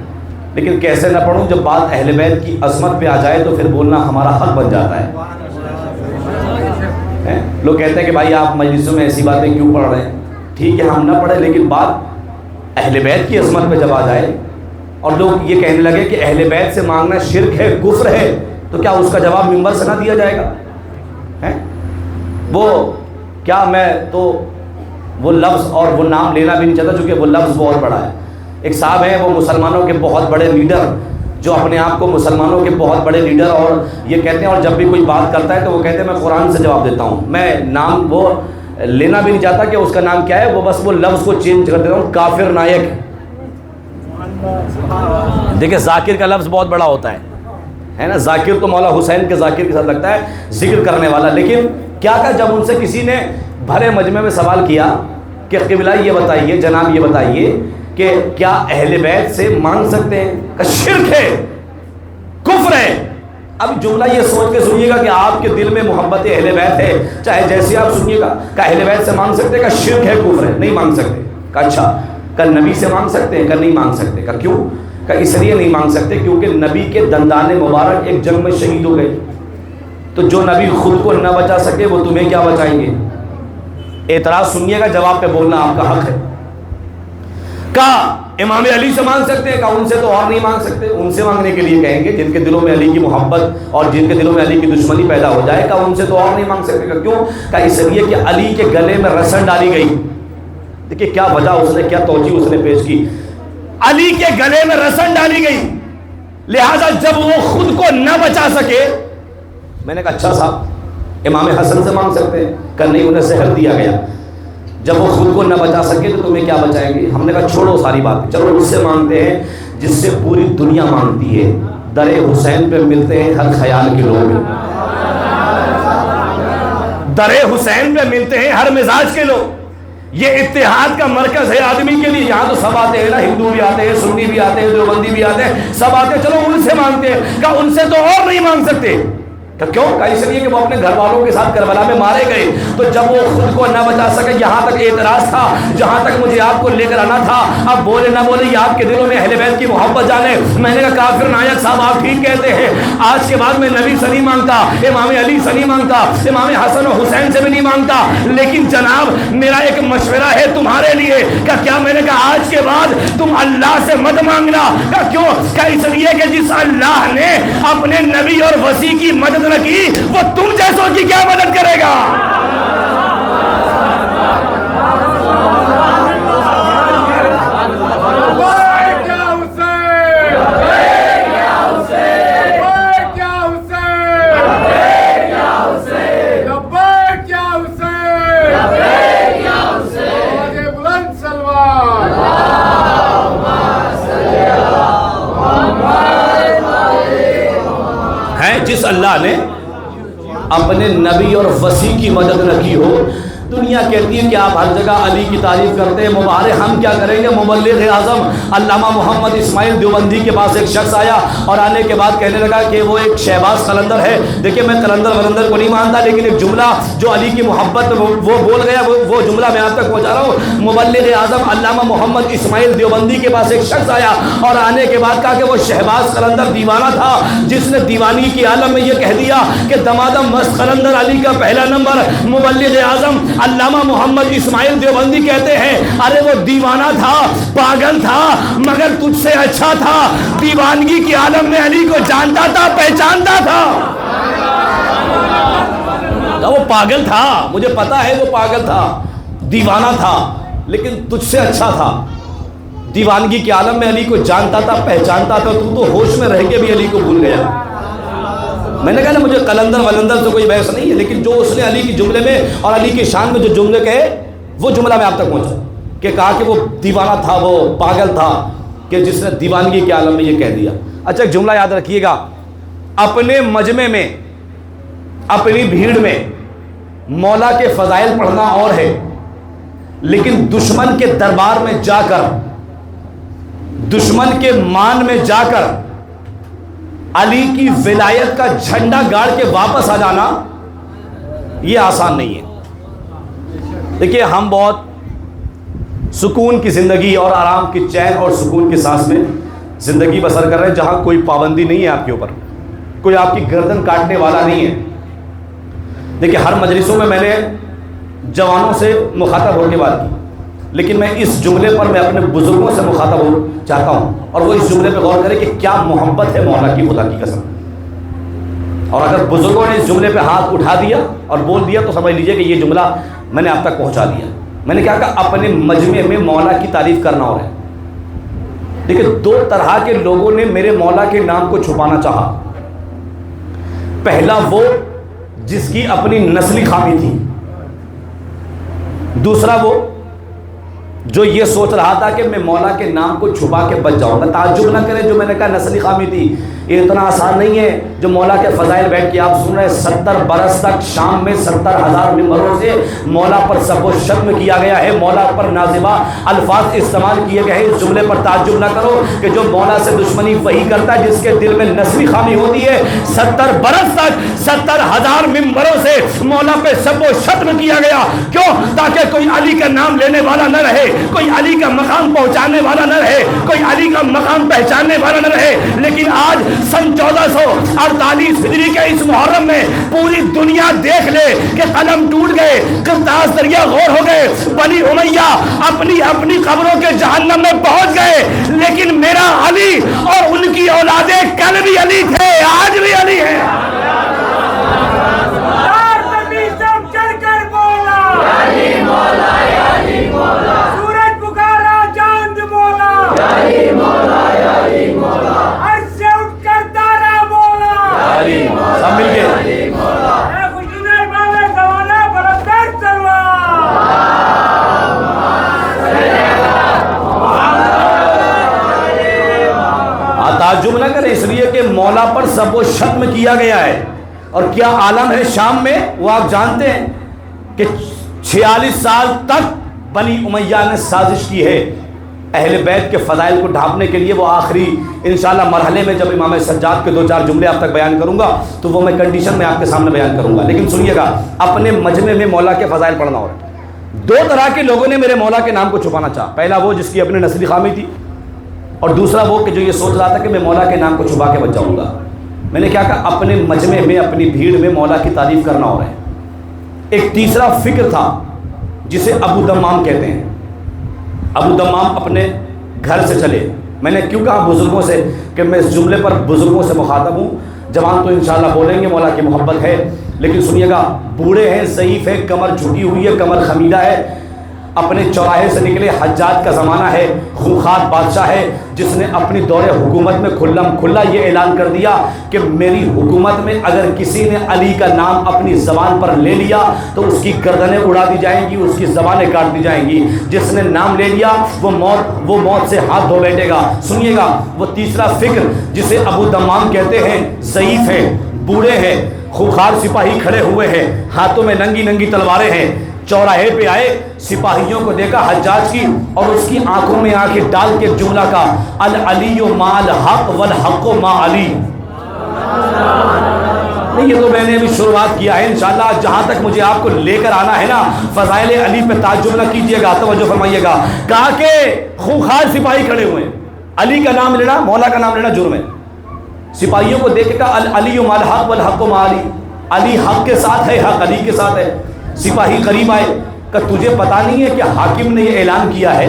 لیکن کیسے نہ پڑھوں؟ جب بات اہل بیت کی عظمت پہ آ جائے تو پھر بولنا ہمارا حق بن جاتا ہے. لوگ کہتے ہیں کہ بھائی آپ مجلسوں میں ایسی باتیں کیوں پڑھ رہے ہیں؟ ٹھیک ہے ہم نہ پڑھیں، لیکن بات اہل بیت کی عظمت پہ جب آ جائے اور لوگ یہ کہنے لگے کہ اہل بیت سے مانگنا شرک ہے، کفر ہے، تو کیا اس کا جواب منبر سے نہ دیا جائے گا؟ وہ کیا، میں تو وہ لفظ اور وہ نام لینا بھی نہیں چاہتا چونکہ وہ لفظ بہت بڑا ہے. ایک صاحب ہیں، وہ مسلمانوں کے بہت بڑے لیڈر، جو اپنے آپ کو مسلمانوں کے بہت بڑے لیڈر اور یہ کہتے ہیں، اور جب بھی کوئی بات کرتا ہے تو وہ کہتے ہیں میں قرآن سے جواب دیتا ہوں. میں نام وہ لینا بھی نہیں چاہتا کہ اس کا نام کیا ہے، وہ بس وہ لفظ کو چینج کر دیتا ہوں، کافر نائک. دیکھیں ذاکر کا لفظ بہت بڑا ہوتا ہے نا. ذاکر تو مولا حسین کے ذاکر کے ساتھ لگتا ہے، ذکر کرنے والا. لیکن کیا کہا جب ان سے کسی نے بھرے مجمع میں سوال کیا کہ قبلہ یہ بتائیے، جناب یہ بتائیے کہ کیا اہل بیت سے مانگ سکتے ہیں؟ کہ شرک ہے، کفر ہے. اب جملہ یہ سوچ کے سنیے گا کہ آپ کے دل میں محبت اہل بیت ہے، چاہے جیسے آپ سنیے گا. کہ اہل بیت سے مانگ سکتے ہیں؟ کہ شرک ہے، کفر ہے، نہیں مانگ سکتے. کہ اچھا، کہ نبی سے مانگ سکتے ہیں؟ کہ نہیں مانگ سکتے. کہ کیوں؟ کہ اس لیے نہیں مانگ سکتے کیونکہ نبی کے دندان مبارک ایک جنگ میں شہید ہو گئے. تو جو نبی خود کو نہ بچا سکے وہ تمہیں کیا بچائیں گے؟ اعتراض سنیے گا، جواب پہ بولنا آپ کا حق ہے. کہا امام علی سے مانگ سکتے ہیں؟ کہا ان سے تو اور نہیں مانگ سکتے. ان سے مانگنے کے لیے کہیں گے جن کے دلوں میں علی کی محبت اور جن کے دلوں میں علی کی دشمنی پیدا ہو جائے. کہا ان سے تو اور نہیں مانگ سکتے. کہا کیوں؟ کہا اس لیے کہ علی کے گلے میں رسن ڈالی گئی. دیکھیے کیا وجہ اس نے، کیا توجیہ اس نے پیش کی. علی کے گلے میں رسن ڈالی گئی، لہذا جب وہ خود کو نہ بچا سکے. میں نے کہا اچھا صاحب امام حسن سے مانگ سکتے ہیں؟ کہ نہیں، انہیں زہر دیا گیا. جب وہ خود کو نہ بچا سکے تو تمہیں کیا بچائیں گے؟ ہم نے کہا چھوڑو ساری بات، چلو اس سے مانگتے ہیں جس سے پوری دنیا مانگتی ہے، در حسین پہ ملتے ہیں ہر خیال کے لوگ، در حسین پہ ملتے ہیں ہر مزاج کے لوگ، یہ اتحاد کا مرکز ہے آدمی کے لیے۔ یہاں تو سب آتے ہیں نا، ہندو بھی آتے ہیں، سنی بھی آتے ہیں، دیوبندی بھی آتے ہیں، سب آتے ہیں، چلو ان سے مانگتے ہیں۔ کہا ان سے تو اور نہیں مانگ سکتے۔ کیوں؟ کہا اس لیے کہ وہ اپنے گھر والوں کے ساتھ کربلا میں مارے گئے، تو جب وہ خود کو نہ بچا سکے، یہاں تک اعتراض تھا، جہاں تک مجھے آپ کو لے کر آنا تھا، اب بولے نہ بولے یہ آپ کے دلوں میں اہل بیت کی محبت جانے۔ میں نے کہا کافر نائک صاحب آپ ٹھیک کہتے ہیں، آج کے بعد میں نبی سے نہیں مانگتا، امام علی سے نہیں مانگتا، امام حسن و حسین سے بھی نہیں مانگتا، لیکن جناب میرا ایک مشورہ ہے تمہارے لیے۔ کیا میں نے کہا آج کے بعد تم اللہ سے مت مانگنا۔ کیوں؟ کہ اس لیے کہ جس اللہ نے اپنے نبی اور وسیع کی مدد نہ کی، وہ تم جیسوں کی کیا مدد کرے گا؟ جس اللہ نے اپنے نبی اور وسیع کی مدد نہ کی ہو۔ دنیا کہتی ہے کہ آپ ہر جگہ علی کی تعریف کرتے ہیں، مبارک ہم کیا کریں گے؟ مبلغ اعظم علامہ محمد اسماعیل دیوبندی کے پاس ایک شخص آیا اور آنے کے بعد کہنے لگا کہ وہ ایک شہباز قلندر ہے۔ دیکھیں میں قلندر ولندر کو نہیں مانتا، لیکن ایک جملہ جو علی کی محبت وہ بول گیا، وہ جملہ میں آپ تک پہنچا رہا ہوں۔ مبلغ اعظم علامہ محمد اسماعیل دیوبندی کے پاس ایک شخص آیا اور آنے کے بعد کہا کہ وہ شہباز قلندر دیوانہ تھا، جس نے دیوانی کی عالم میں یہ کہہ دیا کہ دمادم مست قلندر علی کا پہلا نمبر۔ مبلغ اعظم علامہ محمد اسماعیل دیوبندی کہتے ہیں ارے وہ دیوانہ تھا، پاگل تھا، مگر تجھ سے اچھا تھا، دیوانگی کی عالم میں علی کو جانتا تھا، پہچانتا تھا۔ وہ پاگل تھا، مجھے پتا ہے وہ پاگل تھا، دیوانہ تھا، لیکن تجھ سے اچھا تھا، دیوانگی کی عالم میں علی کو جانتا تھا، پہچانتا تھا، تو ہوش میں رہ کے بھی علی کو بھول گیا۔ میں نے کہا نا مجھے قلندر ولندر سے کوئی بحث نہیں ہے، لیکن جو اس نے علی کی جملے میں اور علی کی شان میں جو جملے کہے وہ جملہ میں آپ تک پہنچا کہ کہا کہ وہ دیوانہ تھا، وہ پاگل تھا، کہ جس نے دیوانگی کے عالم میں یہ کہہ دیا۔ اچھا ایک جملہ یاد رکھیے گا، اپنے مجمع میں اپنی بھیڑ میں مولا کے فضائل پڑھنا اور ہے، لیکن دشمن کے دربار میں جا کر، دشمن کے مان میں جا کر علی کی ولایت کا جھنڈا گاڑ کے واپس آ جانا یہ آسان نہیں ہے۔ دیکھیے ہم بہت سکون کی زندگی اور آرام کی چین اور سکون کی سانس میں زندگی بسر کر رہے ہیں، جہاں کوئی پابندی نہیں ہے آپ کے اوپر، کوئی آپ کی گردن کاٹنے والا نہیں ہے۔ دیکھیے ہر مجلسوں میں نے جوانوں سے مخاطب ہو کے بات کی، لیکن میں اس جملے پر میں اپنے بزرگوں سے مخاطب ہو چاہتا ہوں، اور وہ اس جملے پہ غور کرے کہ کیا محبت ہے مولا کی، خدا کی قسم۔ اور اگر بزرگوں نے اس جملے پہ ہاتھ اٹھا دیا اور بول دیا تو سمجھ لیجئے کہ یہ جملہ میں نے آپ تک پہنچا دیا۔ میں نے کیا کہا اپنے مجمع میں مولا کی تعریف کرنا اور ہے۔ دیکھیں دو طرح کے لوگوں نے میرے مولا کے نام کو چھپانا چاہا۔ پہلا وہ جس کی اپنی نسلی خامی تھی، دوسرا وہ جو یہ سوچ رہا تھا کہ میں مولا کے نام کو چھپا کے بچ جاؤں گا۔ تعجب نہ کریں جو میں نے کہا نسلی خامی تھی، یہ اتنا آسان نہیں ہے جو مولا کے فضائل بیٹھ کے آپ سن رہے ہیں۔ 70 برس تک شام میں 70,000 ممبروں سے مولا پر سب و شتم کیا گیا ہے، مولا پر نازبہ الفاظ استعمال کیے گئے ہیں۔ اس جملے پر تعجب نہ کرو کہ جو مولا سے دشمنی وہی کرتا ہے جس کے دل میں نسلی خامی ہوتی ہے۔ 70 برس تک 70,000 ممبروں سے مولا پہ سب و شتم کیا گیا، کیوں؟ تاکہ کوئی علی کا نام لینے والا نہ رہے، کوئی علی کا مقام پہنچانے والا نہ رہے، کوئی علی کا مقام پہچاننے والا نہ رہے۔ لیکن آج سن 1448 ہجری کے اس محرم میں پوری دنیا دیکھ لے کہ قلم ٹوٹ گئے، قرطاس دریا غور ہو گئے، بنی امیہ اپنی اپنی قبروں کے جہنم میں پہنچ گئے، لیکن میرا علی اور ان کی اولادیں کل بھی علی تھے، آج بھی علی ہے۔ سب مل کے ضبط و شتم کیا گیا ہے. اور کیا عالم ہے شام میں وہ آپ جانتے ہیں کہ 46 سال تک بنی امیہ نے سازش کی ہے اہل بیت کے فضائل کو ڈھانپنے کے لیے. وہ آخری انشاءاللہ مرحلے میں جب امام سجاد کے 2-4 جملے آپ تک بیان کروں گا تو وہ میں کنڈیشن میں آپ کے سامنے بیان کروں گا. لیکن سنیے گا, اپنے مجمع میں مولا کے فضائل پڑھنا ہو. 2 طرح کے لوگوں نے میرے مولا کے نام کو چھپانا چاہا. پہلا وہ جس کی اپنی نسلی خامی تھی, اور دوسرا وہ کہ جو یہ سوچ رہا تھا کہ میں مولا کے نام کو چھپا کے بچ جاؤں گا. میں نے کیا کہا, اپنے مجمع میں اپنی بھیڑ میں مولا کی تعریف کرنا ہو رہا ہے. ایک تیسرا فکر تھا جسے ابو دمام کہتے ہیں. ابو دمام اپنے گھر سے چلے. میں نے کیوں کہا بزرگوں سے کہ میں اس جملے پر بزرگوں سے مخاطب ہوں. جوان تو انشاءاللہ بولیں گے مولا کی محبت ہے, لیکن سنیے گا, بوڑھے ہیں, ضعیف ہے, کمر جھکی ہوئی ہے, کمر خمیدہ ہے, اپنے چوراہے سے نکلے. حجاج کا زمانہ ہے, خونخوار بادشاہ ہے جس نے اپنی دور حکومت میں کھلم کھلا یہ اعلان کر دیا کہ میری حکومت میں اگر کسی نے علی کا نام اپنی زبان پر لے لیا تو اس کی گردنیں اڑا دی جائیں گی, اس کی زبانیں کاٹ دی جائیں گی. جس نے نام لے لیا وہ موت سے ہاتھ دھو بیٹھے گا. سنیے گا, وہ تیسرا فکر جسے ابو دمام کہتے ہیں, ضعیف ہے, بوڑھے ہیں, خوخار سپاہی کھڑے ہوئے ہیں, ہاتھوں میں ننگی ننگی تلواریں ہیں. چوراہے پہ آئے, سپاہیوں کو دیکھا حجاج کی, اور اس کی آنکھوں میں آنکھیں ڈال کے جملہ کا, العلی ما الحق والحق ما علی. نہیں, یہ تو میں نے ابھی شروعات کیا ہے. انشاءاللہ جہاں تک مجھے آپ کو لے کر آنا ہے نا, فضائل علی پہ تعجب نہ کیجئے گا, توجہ فرمائیے گا. کہا کہ خوخار سپاہی کھڑے ہوئے ہیں, علی کا نام لینا, مولا کا نام لینا جرم ہے. سپاہیوں کو دیکھ کے کہا العلی ما الحق والحق ما علی, علی حق کے ساتھ ہے, حق علی کے ساتھ ہے. سپاہی قریب آئے کہ تجھے پتا نہیں ہے کہ حاکم نے یہ اعلان کیا ہے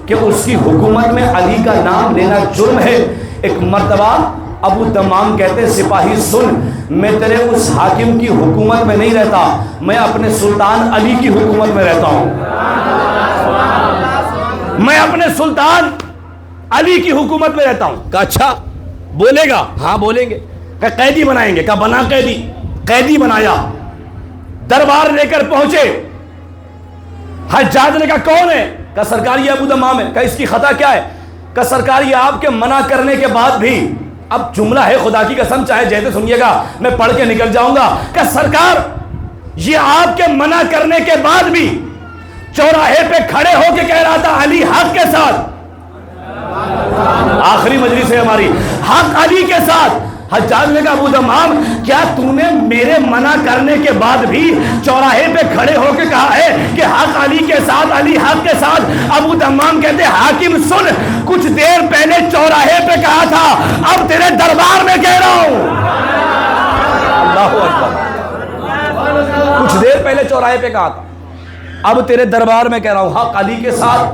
کہ اس کی حکومت میں علی کا نام لینا جرم ہے. ایک مرتبہ ابو دمام کہتے ہیں, سپاہی سن, میں تیرے اس حاکم کی حکومت میں نہیں رہتا, میں اپنے سلطان علی کی حکومت میں رہتا ہوں. میں اپنے سلطان علی کی حکومت میں رہتا ہوں. کہا اچھا بولے گا؟ ہاں بولیں گے. کہ قیدی بنائیں گے؟ کہا بنا قیدی. قیدی بنایا, دربار لے کر پہنچے. حجاج نے کہا کون ہے؟ کہا سرکار یہ ابو دمام ہے. کہا اس کی خطا کیا ہے؟ کہا سرکار یہ آپ کے منع کرنے کے بعد بھی, اب جملہ ہے خدا کی قسم چاہے جیسے سنیے گا, میں پڑھ کے نکل جاؤں گا. کہا سرکار یہ آپ کے منع کرنے کے بعد بھی چوراہے پہ کھڑے ہو کے کہہ رہا تھا علی حق کے ساتھ. آخری مجلس ہے ہماری, حق علی کے ساتھ. حجاج نے کہا ابو دمام کیا تو نے میرے منع کرنے کے بعد بھی چوراہے پہ کھڑے ہو کے کہا ہے کہ حق علی کے ساتھ, علی حق کے ساتھ؟ ابو دمام کہتے حاکم سن, کچھ دیر پہلے چوراہے پہ کہا تھا, اب تیرے دربار میں کہہ رہا ہوں. اللہ اکبر. کچھ دیر پہلے چوراہے پہ کہا تھا, اب تیرے دربار میں کہہ رہا ہوں. حق علی کے ساتھ,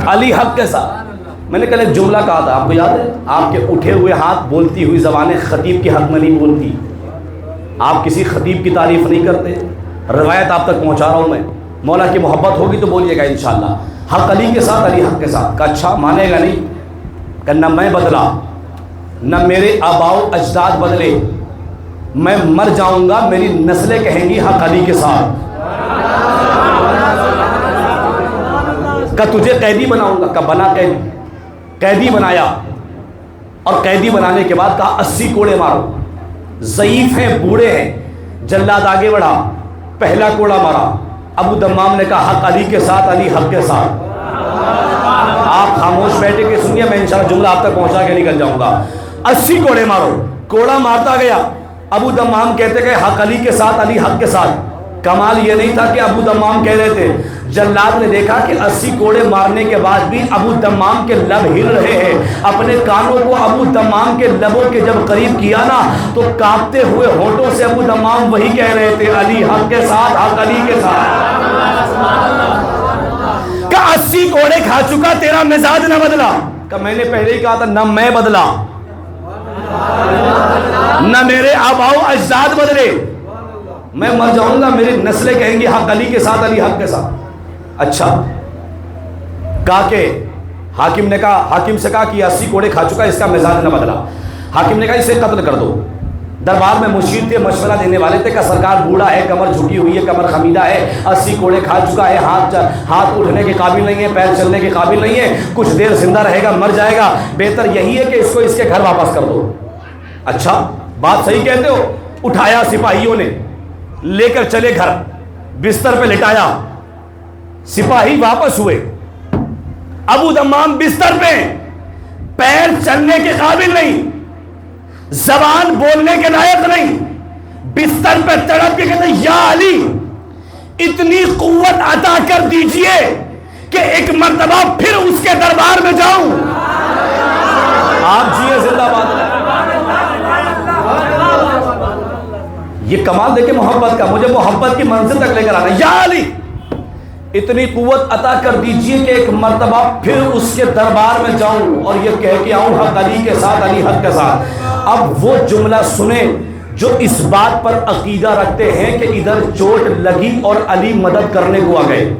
علی حق کے ساتھ. میں نے کل ایک جملہ کہا تھا, آپ کو یاد ہے؟ آپ کے اٹھے ہوئے ہاتھ بولتی ہوئی زبانیں خطیب کے حق میں نہیں بولتی. آپ کسی خطیب کی تعریف نہیں کرتے. روایت آپ تک پہنچا رہا ہوں میں. مولا کی محبت ہوگی تو بولیے گا انشاءاللہ. حق علی کے ساتھ, علی حق کے ساتھ. کہا اچھا مانے گا نہیں؟ کہ نہ میں بدلا, نہ میرے آباؤ اجداد بدلے, میں مر جاؤں گا میری نسلیں کہیں گی حق علی کے ساتھ. کہ تجھے قیدی بناؤں گا. کہ بنا قیدی. قیدی بنایا, اور قیدی بنانے کے بعد کہا 80 کوڑے مارو. ضعیف ہیں, بوڑھے ہیں. جلاد آگے بڑھا, پہلا کوڑا مارا. ابو دمام نے کہا حق علی کے ساتھ, علی حق کے ساتھ. آپ خاموش بیٹھے کہ سنیے, میں انشاءاللہ جملہ آپ تک پہنچا کے نکل جاؤں گا. 80 کوڑے مارو. کوڑا مارتا گیا. ابو دمام کہتے کہ حق علی کے ساتھ, علی حق کے ساتھ. کمال یہ نہیں تھا کہ ابو دمام کہہ رہے تھے, جلاد نے دیکھا کہ 80 کوڑے مارنے کے بعد بھی ابو دمام کے لب ہل رہے ہیں. اپنے کانوں کو ابو دمام کے لبوں کے جب قریب کیا نا تو کانپتے ہوئے ہونٹوں سے ابو دمام وہی کہہ رہے تھے, علی حق کے ساتھ, حق علی کے ساتھ. کہ 80 کوڑے کھا چکا, تیرا مزاج نہ بدلا. کہ میں نے پہلے ہی کہا تھا, نہ میں بدلا, نہ میرے آباؤ اجداد بدلے. میں مر جاؤں گا, میری نسلیں کہیں گی حق علی کے ساتھ, علی حق کے ساتھ. اچھا کہا کہ حاکم سے کہا کہ 80 کوڑے کھا چکا, اس کا مزاج نہ بدلا. حاکم نے کہا اسے قتل کر دو. دربار میں مشیر تھے، مشورہ دینے والے تھے کہ سرکار بوڑھا ہے، کمر جھکی ہوئی ہے، کمر خمیدہ ہے، 80 کوڑے کھا چکا ہے، ہاتھ اٹھنے کے قابل نہیں ہے، پیر چلنے کے قابل نہیں ہے، کچھ دیر زندہ رہے گا، مر جائے گا، بہتر یہی ہے کہ اس کو اس کے گھر واپس کر دو۔ اچھا بات صحیح کہتے ہو۔ اٹھایا سپاہیوں نے، لے کر چلے گھر، بستر پہ لٹایا، سپاہی واپس ہوئے، ابو دمام بستر پہ، پیر چلنے کے قابل نہیں، زبان بولنے کے لائق نہیں، بستر پہ تڑپ کے کہتے ہیں یا علی اتنی قوت عطا کر دیجئے کہ ایک مرتبہ پھر اس کے دربار میں جاؤں۔ آپ جیے زندہ باد۔ یہ کمال دیکھیں محبت کا، مجھے محبت کی منزل تک لے کر آنا۔ یا علی اتنی قوت عطا کر دیجئے کہ ایک مرتبہ پھر اس کے دربار میں جاؤں اور یہ کہہ کے آؤں حق علی کے ساتھ، علی حق کے ساتھ۔ اب وہ جملہ سنیں جو اس بات پر عقیدہ رکھتے ہیں کہ ادھر چوٹ لگی اور علی مدد کرنے کو آ گئے،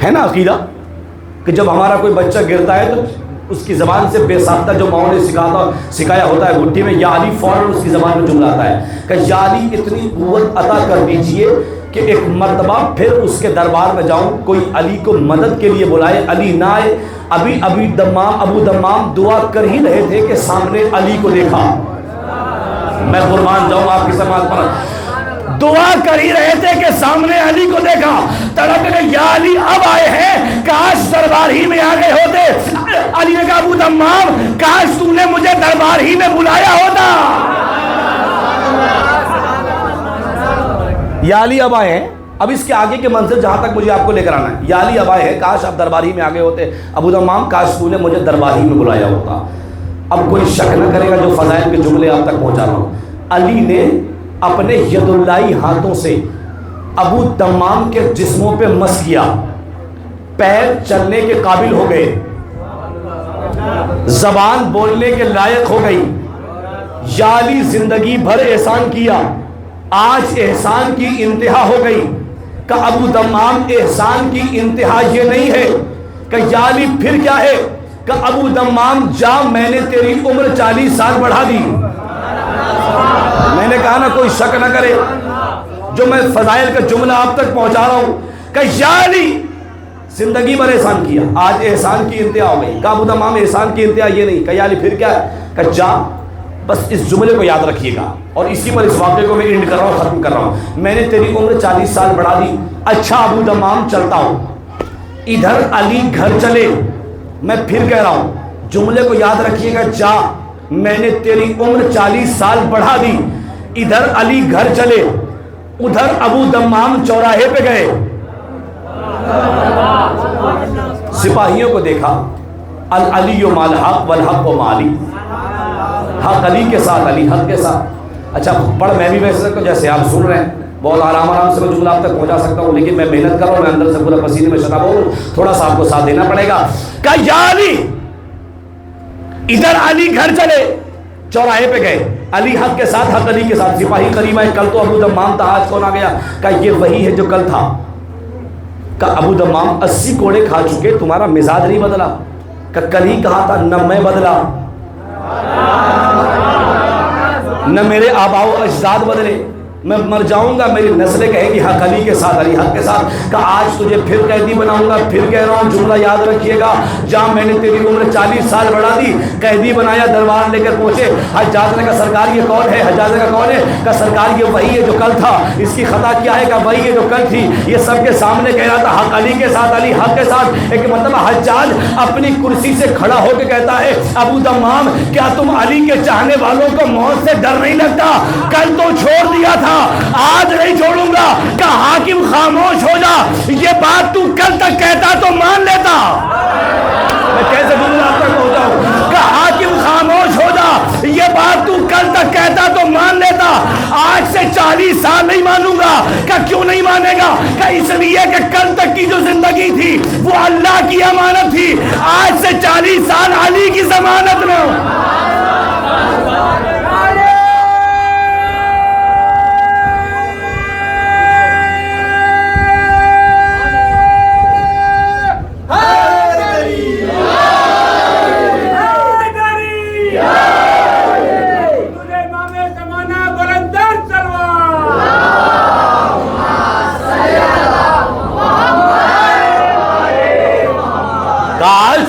ہے نا عقیدہ کہ جب ہمارا کوئی بچہ گرتا ہے تو اس کی زبان سے بے ساختہ جو ماؤں نے سکھایا ہوتا ہے گھٹی میں یا علی، فوراً اس کی زبان میں جملہ آتا ہے کہ یا علی اتنی قوت عطا کر دیجئے کہ ایک مرتبہ پھر اس کے دربار میں جاؤں، کوئی علی کو مدد کے لیے بلائے، علی نہ آئے۔ ابو دمام دعا کر ہی رہے تھے کہ سامنے علی کو دیکھا، میں قربان جاؤں آپ کی سماعت پر، دعا کر ہی رہے تھے کہ سامنے علی کو دیکھا، تڑپ کے یا علی اب آئے ہیں، کاش دربار ہی میں آ گئے ہوتے۔ علی نے کہا ابو دمام کاش تو نے مجھے دربار ہی میں بلایا ہوتا۔ یا علی اب آئے ہیں، اب اس کے آگے کے منزل جہاں تک مجھے آپ کو لے کر آنا ہے، یا علی اب آئے ہیں، کاش آپ دربار ہی میں آگے ہوتے، ابو دمام کاش تو نے مجھے دربار ہی میں بلایا ہوتا۔ اب کوئی شک نہ کرے گا جو فضائل کے جملے آپ تک پہنچا رہا ہوں۔ علی نے اپنے ید اللہ ہاتھوں سے ابو دمام کے جسموں پہ مس کیا، پیر چلنے کے قابل ہو گئے، زبان بولنے کے لائق ہو گئی۔ یا علی زندگی بھر احسان کیا، آج احسان کی انتہا ہو گئی۔ کہ ابو دمام احسان کی انتہا یہ نہیں ہے کہ یا علی پھر کیا ہے کہ ابو دمام جا میں نے تیری عمر 40 سال بڑھا دی۔ میں نے کہا نا کوئی شک نہ کرے جو میں فضائل کا جملہ آپ تک پہنچا رہا ہوں کہ یا علی زندگی بھر احسان کیا، آج احسان کی انتہا ہو گئی۔ کہ ابو دمام احسان کی انتہا یہ نہیں کہ یا علی پھر کیا ہے کہ جا، بس اس جملے کو یاد رکھیے گا اور اسی پر اس واقعے کو میں اینڈ کر رہا ہوں، ختم کر رہا ہوں۔ میں نے تیری عمر 40 سال بڑھا دی، اچھا ابو دمام چلتا ہوں، ادھر علی گھر چلے، میں پھر کہہ رہا ہوں جملے کو یاد رکھیے گا، جا میں نے تیری عمر 40 سال بڑھا دی، ادھر علی گھر چلے، ادھر ابو دمام چوراہے پہ گئے، سپاہیوں کو دیکھا، العلی مال حق والحق مالی، حق علی کے ساتھ، علی حق کے ساتھ۔ اچھا پڑھ میں بھی ویسے سکتا ہوں جیسے آپ سن رہے ہیں، بہت آرام سے میں جملہ آپ تک پہنچا سکتا ہوں، لیکن میں محنت کر رہا ہوں، میں اندر سے پورا پسینے میں شراب ہوں، تھوڑا سا آپ کو ساتھ دینا پڑے گا۔ کہ یا علی ادھر علی گھر چلے، چوراہے پہ گئے، علی حق کے ساتھ، حق علی کے ساتھ، سپاہی قریب آئے، کل تو ابو دمام تھا، آج کون آ گیا؟ کہ یہ وہی ہے جو کل تھا۔ کہ ابو دمام 80 کوڑے کھا چکے، تمہارا مزاج نہیں بدلا؟ کہ کل ہی کہا تھا نہ میں بدلا، نہ میرے آباء و اجداد بدلے، میں مر جاؤں گا میری نسلیں کہیں گی حق علی کے ساتھ، علی حق کے ساتھ۔ کہ آج تجھے پھر قیدی بناؤں گا، پھر کہہ رہا ہوں جملہ یاد رکھیے گا، جہاں میں نے تیری عمر 40 سال بڑھا دی، قیدی بنایا، دربار لے کر پہنچے، حجاج نے کہا سرکار یہ کون ہے؟ حجاج نے کہا کون ہے؟ کہ سرکار یہ وہی ہے جو کل تھا، اس کی خطا کیا ہے؟ کہ وہی ہے جو کل تھی۔ یہ سب کے سامنے کہہ رہا تھا حق علی کے ساتھ، علی حق کے ساتھ۔ ایک مرتبہ حجاج اپنی کرسی سے کھڑا ہو کے کہتا ہے ابو دمام کیا تم علی کے چاہنے والوں کو موت سے ڈر نہیں لگتا؟ کل تو چھوڑ دیا تھا، آج نہیں چھوڑوں گا۔ کہ حاکم خاموش ہو جا، یہ بات تو کل تک کہتا تو مان لیتا۔ میں کیسے جملہ آپ تک پہنچاؤں؟ کہ حاکم خاموش ہو جا، یہ بات تو کل تک کہتا تو مان لیتا، آج سے 40 سال نہیں مانوں گا۔ کہ کیوں نہیں مانے گا؟ کہ اس لیے کہ کل تک کی جو زندگی تھی وہ اللہ کی امانت تھی، آج سے 40 سال علی کی ضمانت میں۔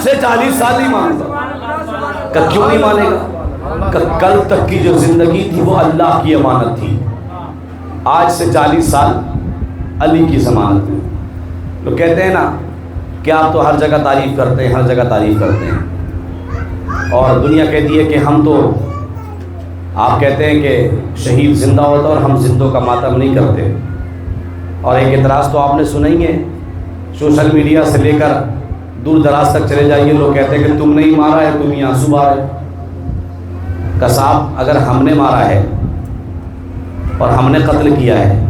سے 40 سال نہیں مانتا. کہ کیوں نہیں مانے گا؟ کہ کل تک کی جو زندگی تھی وہ اللہ کی امانت تھی. آج سے 40 سال علی کی ضمانت ہے. لوگ کہتے ہیں نا کہ آپ تو ہر جگہ تعریف کرتے ہیں، ہر جگہ تعریف کرتے ہیں، اور دنیا کہتی ہے کہ ہم تو، آپ کہتے ہیں کہ شہید زندہ ہوتا اور ہم زندوں کا ماتم نہیں کرتے. اور ایک اعتراض تو آپ نے سنا ہی ہے، سوشل میڈیا سے لے کر دور دراز تک چلے جائیے، لوگ کہتے ہیں کہ تم نہیں مارا ہے، تم ہی آنسو بہا رہے. کہ صاحب اگر ہم نے مارا ہے اور ہم نے قتل کیا ہے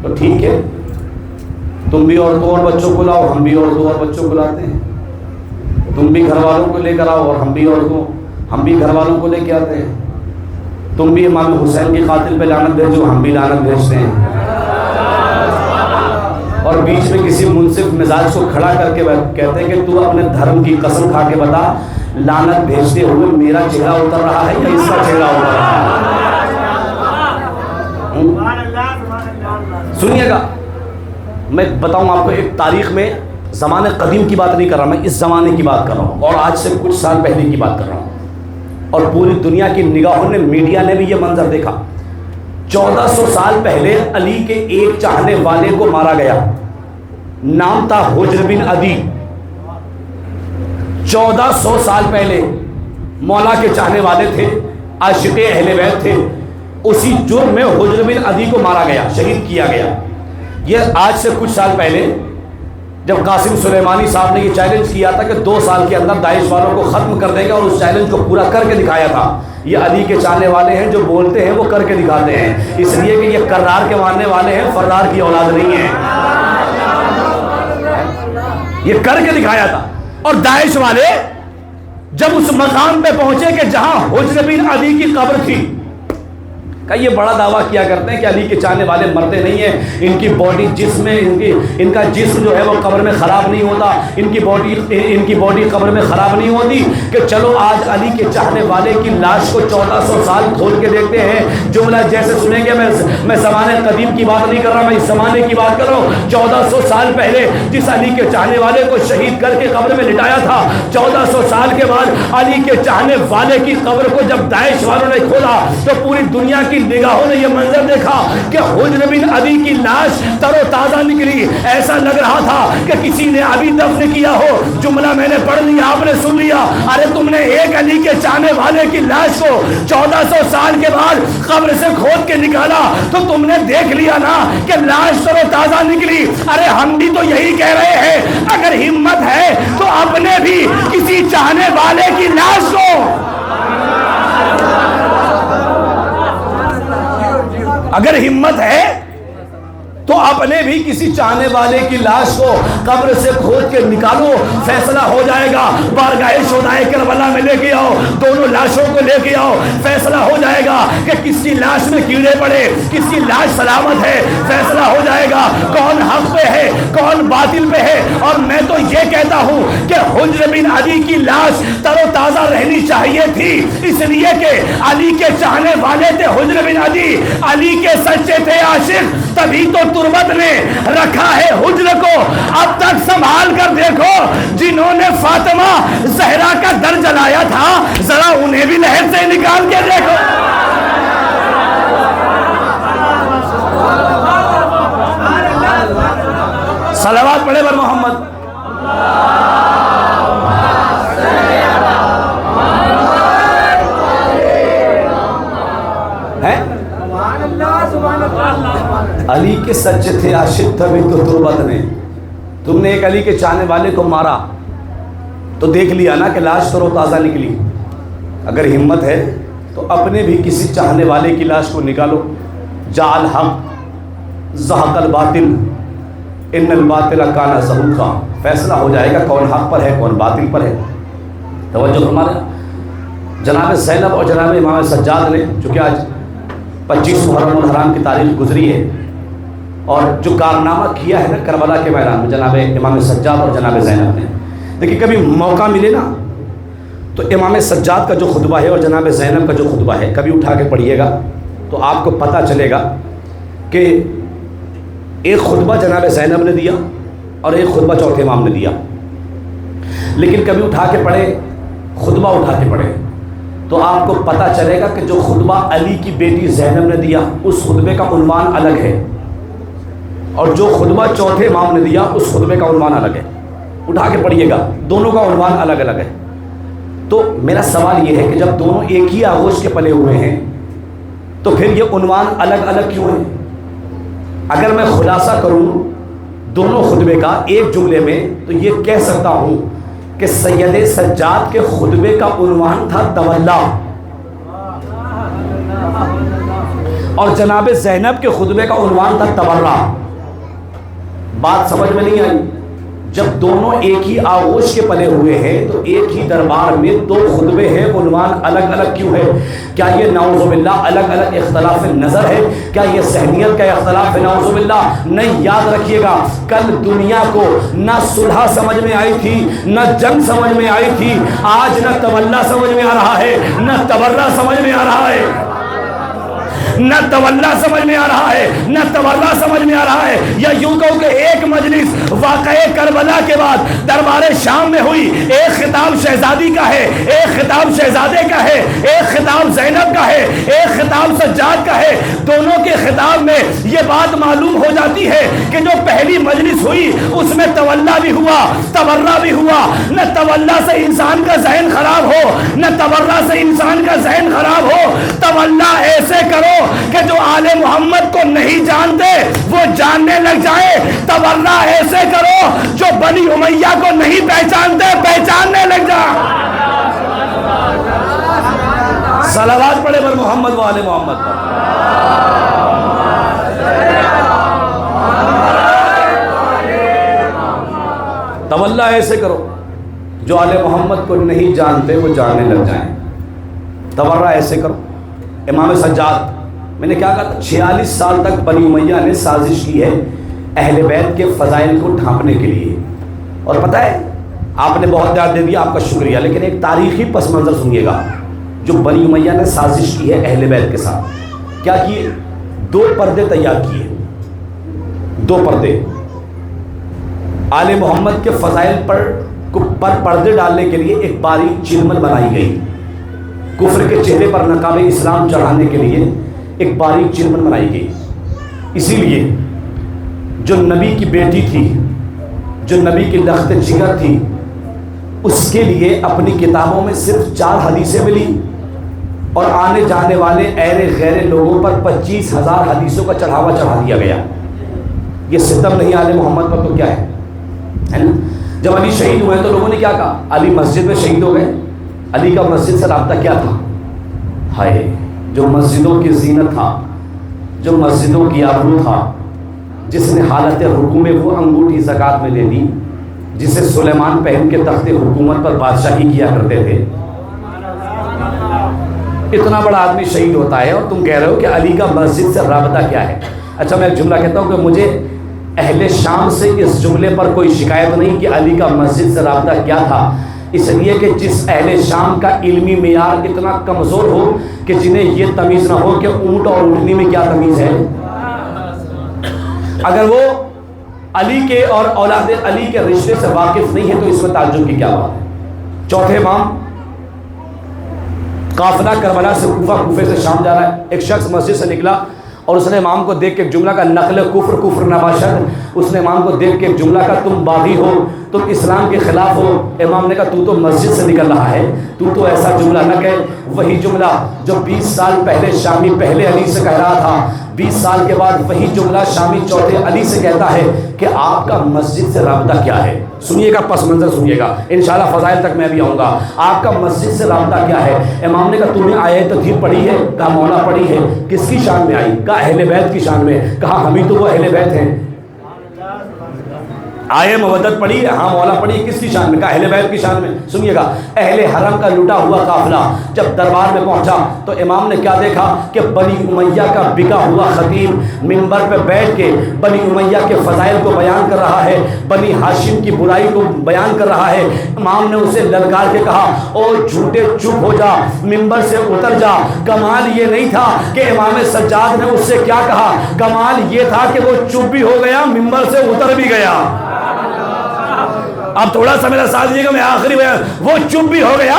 تو ٹھیک ہے، تم بھی عورتوں اور بچوں کو لاؤ، ہم بھی عورتوں اور بچوں کو لاتے ہیں. تم بھی گھر والوں کو لے کر آؤ اور ہم بھی گھر والوں کو لے کے آتے ہیں. تم بھی امام حسین کی قاتل پہ لعنت بھیجو، ہم بھی لعنت بھیجتے ہیں. اور بیچ میں کسی منصف مزاج کو کھڑا کر کے کہتے ہیں کہ تو اپنے دھرم کی قسم کھا کے بتا، لعنت بھیجتے ہوئے میرا چہرہ اتر رہا ہے یا اس کا چہرہ اتر رہا ہے؟ سنیے گا، میں بتاؤں آپ کو ایک تاریخ میں، زمانے قدیم کی بات نہیں کر رہا میں، اس زمانے کی بات کر رہا ہوں، اور آج سے کچھ سال پہلے کی بات کر رہا ہوں. اور پوری دنیا کی نگاہوں نے، میڈیا نے بھی یہ منظر دیکھا. 1400 سال پہلے علی کے ایک چاہنے والے کو مارا گیا، نام تھا حجر بن عدی. 1400 سال پہلے مولا کے چاہنے والے تھے، عاشق اہل بیت تھے. اسی جرم میں حجر بن عدی کو مارا گیا، شہید کیا گیا. یہ آج سے کچھ سال پہلے جب قاسم سلیمانی صاحب نے یہ چیلنج کیا تھا کہ 2 سال کے اندر داعش والوں کو ختم کر دیں گے، اور اس چیلنج کو پورا کر کے دکھایا تھا. یہ علی کے چاہنے والے ہیں، جو بولتے ہیں وہ کر کے دکھاتے ہیں، اس لیے کہ یہ کرار کے ماننے والے ہیں، فرار کی اولاد نہیں ہیں. یہ کر کے دکھایا تھا. اور داعش والے جب اس مقام پہ پہنچے کہ جہاں حجر بن عدی کی قبر تھی، کہ یہ بڑا دعویٰ کیا کرتے ہیں کہ علی کے چاہنے والے مرتے نہیں ہیں، ان کی باڈی جسم میں، ان کا جسم جو ہے وہ قبر میں خراب نہیں ہوتا، ان کی باڈی قبر میں خراب نہیں ہوتی. کہ چلو آج علی کے چاہنے والے کی لاش کو 1400 سال کھول کے دیکھتے ہیں. جملہ جیسے سنیں گے، میں زمانے قدیم کی بات نہیں کر رہا، میں اس زمانے کی بات کر رہا ہوں. 1400 سال پہلے جس علی کے چاہنے والے کو شہید کر کے قبر میں لٹایا تھا، 1400 سال کے بعد علی کے چاہنے والے کی قبر کو جب داعش والوں نے کھولا تو پوری دنیا کی نگاہوں نے یہ منظر دیکھا کہ حجر بن عدی کی لاش تر و تازہ نکلی. ایسا لگ رہا تھا کہ کسی نے ابھی دفن کیا ہو. جملہ میں نے پڑھ لیا، آپ نے سن لیا. ارے تم نے ایک علی کے چاہنے والے کی لاش کو 1400 سال کے بعد قبر سے کھود کے نکالا تو تم نے دیکھ لیا نا کہ لاش تر و تازہ نکلی. ارے ہم بھی تو یہی کہہ رہے ہیں، اگر ہمت ہے تو اپنے بھی کسی چاہنے والے کی لاش کو، اگر ہمت ہے تو اپنے بھی کسی چاہنے والے کی لاش کو قبر سے کھود کے نکالو، فیصلہ ہو جائے گا. بارگاہ شہدائے کربلا میں لے کے آؤ، دونوں لاشوں کو لے کے آؤ، فیصلہ ہو جائے گا کہ کس کی لاش میں کیڑے پڑے، کس کی لاش سلامت ہے. فیصلہ ہو جائے گا کون حق پہ ہے، کون باطل پہ ہے. اور میں تو یہ کہتا ہوں کہ حجر بن عدی کی لاش تر و تازہ رہنی چاہیے تھی، اس لیے کہ علی کے چاہنے والے تھے حجر بن عدی، علی کے سچے تھے عاشق. تبھی تو تربت نے رکھا ہے حجر کو. اب تک سنبھال کر دیکھو، جنہوں نے فاطمہ زہرا کا در جلایا تھا، ذرا انہیں بھی لہر سے نکال کے دیکھو. صلوات پڑھے بر محمد. علی کے سچے تھے عاشق، تبھی تو تربت نے. تم نے ایک علی کے چاہنے والے کو مارا تو دیکھ لیا نا کہ لاش تر و تازہ نکلی. اگر ہمت ہے تو اپنے بھی کسی چاہنے والے کی لاش کو نکالو. جاء الحق زہق الباطل ان الباطل کان زہوقا. فیصلہ ہو جائے گا کون حق پر ہے، کون باطل پر ہے. توجہ فرمانا. جناب زینب اور جناب امام سجاد نے، چونکہ آج 25 محرم الحرام کی تاریخ گزری ہے، اور جو کارنامہ کیا ہے نا کربلا کے میدان میں جناب امام سجاد اور جناب زینب نے، دیکھیں کبھی موقع ملے نا تو امام سجاد کا جو خطبہ ہے اور جناب زینب کا جو خطبہ ہے کبھی اٹھا کے پڑھیے گا تو آپ کو پتہ چلے گا کہ ایک خطبہ جناب زینب نے دیا اور ایک خطبہ چوتھے امام نے دیا. لیکن کبھی اٹھا کے پڑھے، خطبہ اٹھا کے پڑھے تو آپ کو پتہ چلے گا کہ جو خطبہ علی کی بیٹی زینب نے دیا اس خطبے کا عنوان الگ ہے، اور جو خطبہ چوتھے امام نے دیا اس خطبے کا عنوان الگ ہے. اٹھا کے پڑھیے گا، دونوں کا عنوان الگ الگ ہے. تو میرا سوال یہ ہے کہ جب دونوں ایک ہی آغوش کے پلے ہوئے ہیں تو پھر یہ عنوان الگ الگ کیوں ہیں؟ اگر میں خلاصہ کروں دونوں خطبے کا ایک جملے میں تو یہ کہہ سکتا ہوں کہ سید سجاد کے خطبے کا عنوان تھا تولا، اور جناب زینب کے خطبے کا عنوان تھا تبرہ. بات سمجھ میں نہیں آئی؟ جب دونوں ایک ہی آغوش کے پلے ہوئے ہیں تو ایک ہی دربار میں دو خطبے ہیں، عنوان الگ الگ کیوں ہے؟ کیا یہ نعوذ باللہ الگ الگ اختلاف نظر ہے؟ کیا یہ ذہنیت کا اختلاف ہے؟ نعوذ باللہ نہیں. یاد رکھیے گا کل دنیا کو نہ صلح سمجھ میں آئی تھی نہ جنگ سمجھ میں آئی تھی، آج نہ تولا سمجھ میں آ رہا ہے نہ تبرہ سمجھ میں آ رہا ہے، نہ تولا سمجھ میں آ رہا ہے نہ تبرہ سمجھ میں آ رہا ہے. یا یوں کہوں کہ ایک مجلس واقعہ کربلا کے بعد دربار شام میں ہوئی، ایک خطاب شہزادی کا ہے، ایک خطاب شہزادے کا ہے، ایک خطاب زینب کا ہے، ایک خطاب سجاد کا ہے. دونوں کے خطاب میں یہ بات معلوم ہو جاتی ہے کہ جو پہلی مجلس ہوئی اس میں تولا بھی ہوا تبرہ بھی ہوا. نہ تولا سے انسان کا ذہن خراب ہو نہ تبرہ سے انسان کا ذہن خراب ہو. تولا ایسے کرو کہ جو آل محمد کو نہیں جانتے وہ جاننے لگ جائے، تبرہ ایسے کرو جو بنی امیہ کو نہیں پہچانتے پہچاننے لگ جائے. صلوات پڑھے پر محمد و آل محمد پر. تولا ایسے کرو جو آل محمد کو نہیں جانتے وہ جاننے لگ جائیں. تبرہ ایسے کرو. امام سجاد، میں نے کیا کہا تھا، 46 سال تک بنی امیہ نے سازش کی ہے اہل بیت کے فضائل کو ڈھانپنے کے لیے. اور پتہ ہے آپ نے بہت پیار دے دیا، آپ کا شکریہ، لیکن ایک تاریخی پس منظر سنیے گا. جو بنی امیہ نے سازش کی ہے اہل بیت کے ساتھ، کیا کیے؟ 2 پردے تیار کیے. 2 پردے آل محمد کے فضائل پر پردے ڈالنے کے لیے ایک باریک چلمن بنائی گئی. کفر کے چہرے پر نقاب اسلام چڑھانے کے لیے ایک باریک چلمن بنائی گئی. اسی لیے جو نبی کی بیٹی تھی، جو نبی کی لخت جگر تھی، اس کے لیے اپنی کتابوں میں صرف 4 حدیثیں ملی، اور آنے جانے والے ایرے غیر لوگوں پر 25,000 حدیثوں کا چڑھاوا چڑھا دیا گیا. یہ ستم نہیں آل محمد پر تو کیا ہے نا؟ جب علی شہید ہوئے تو لوگوں نے کیا کہا؟ علی مسجد میں شہید ہو گئے. علی کا مسجد سے رابطہ کیا تھا؟ ہائے، جو مسجدوں کی زینت تھا، جو مسجدوں کی آبرو تھا، جس نے حالت رکوع میں وہ انگوٹھی زکوٰۃ میں لے لی جسے سلیمان پہن کے تخت حکومت پر بادشاہی کیا کرتے تھے. اتنا بڑا آدمی شہید ہوتا ہے اور تم کہہ رہے ہو کہ علی کا مسجد سے رابطہ کیا ہے؟ اچھا میں ایک جملہ کہتا ہوں کہ مجھے اہل شام سے اس جملے پر کوئی شکایت نہیں کہ علی کا مسجد سے رابطہ کیا تھا، اس لیے کہ جس اہل شام کا علمی معیار اتنا کمزور ہو کہ جنہیں یہ تمیز نہ ہو کہ اونٹ اور اونٹنی میں کیا تمیز ہے. اگر وہ علی کے اور اولاد علی کے رشتے سے واقف نہیں ہے تو اس میں تعجب کی کیا بات ہے؟ چوتھے امام، قافلہ کربلا سے کوفہ، کوفے سے شام جا رہا ہے. ایک شخص مسجد سے نکلا اور اس نے امام کو دیکھ کے ایک جملہ کا نقل کفر کفر نباشد. اس نے امام کو دیکھ کے ایک جملہ کا تم باغی ہو، تم اسلام کے خلاف ہو. امام نے کہا تو مسجد سے نکل رہا ہے، تو ایسا جملہ نہ کہے. وہی جملہ جو 20 سال پہلے شامی پہلے علی سے کہہ رہا تھا، 20 سال کے بعد وہی جملہ شامی چوتھے علی سے کہتا ہے کہ آپ کا مسجد سے رابطہ کیا ہے. سنیے گا، پس منظر سنیے گا، انشاءاللہ فضائل تک میں بھی آؤں گا. آپ کا مسجد سے رابطہ کیا ہے؟ امام نے کہا تم نے آیت تطہیر پڑھی ہے؟ کہا مولا پڑھی ہے. کس کی شان میں آئی؟ کہا اہل بیت کی شان میں. کہا ہم ہی تو وہ اہل بیت ہیں. آئے مودت پڑھی ہے؟ ہاں مولا پڑھی. کس کی شان میں؟ کہا اہل بیت کی شان میں. سنیے گا، اہل حرم کا لٹا ہوا قافلہ جب دربار میں پہنچا تو امام نے کیا دیکھا کہ بنی امیہ کا بکا ہوا خطیب منبر پہ بیٹھ کے بنی امیہ کے فضائل کو بیان کر رہا ہے، بنی ہاشم کی برائی کو بیان کر رہا ہے. امام نے اسے للکار کے کہا او جھوٹے چپ ہو جا، منبر سے اتر جا. کمال یہ نہیں تھا کہ امام سجاد نے اس سے کیا کہا، کمال یہ تھا کہ وہ چپ بھی ہو گیا، منبر سے اتر بھی گیا. اب تھوڑا سا میرا ساتھ دیجیے گا، میں آخری بیان. وہ چپ بھی ہو گیا،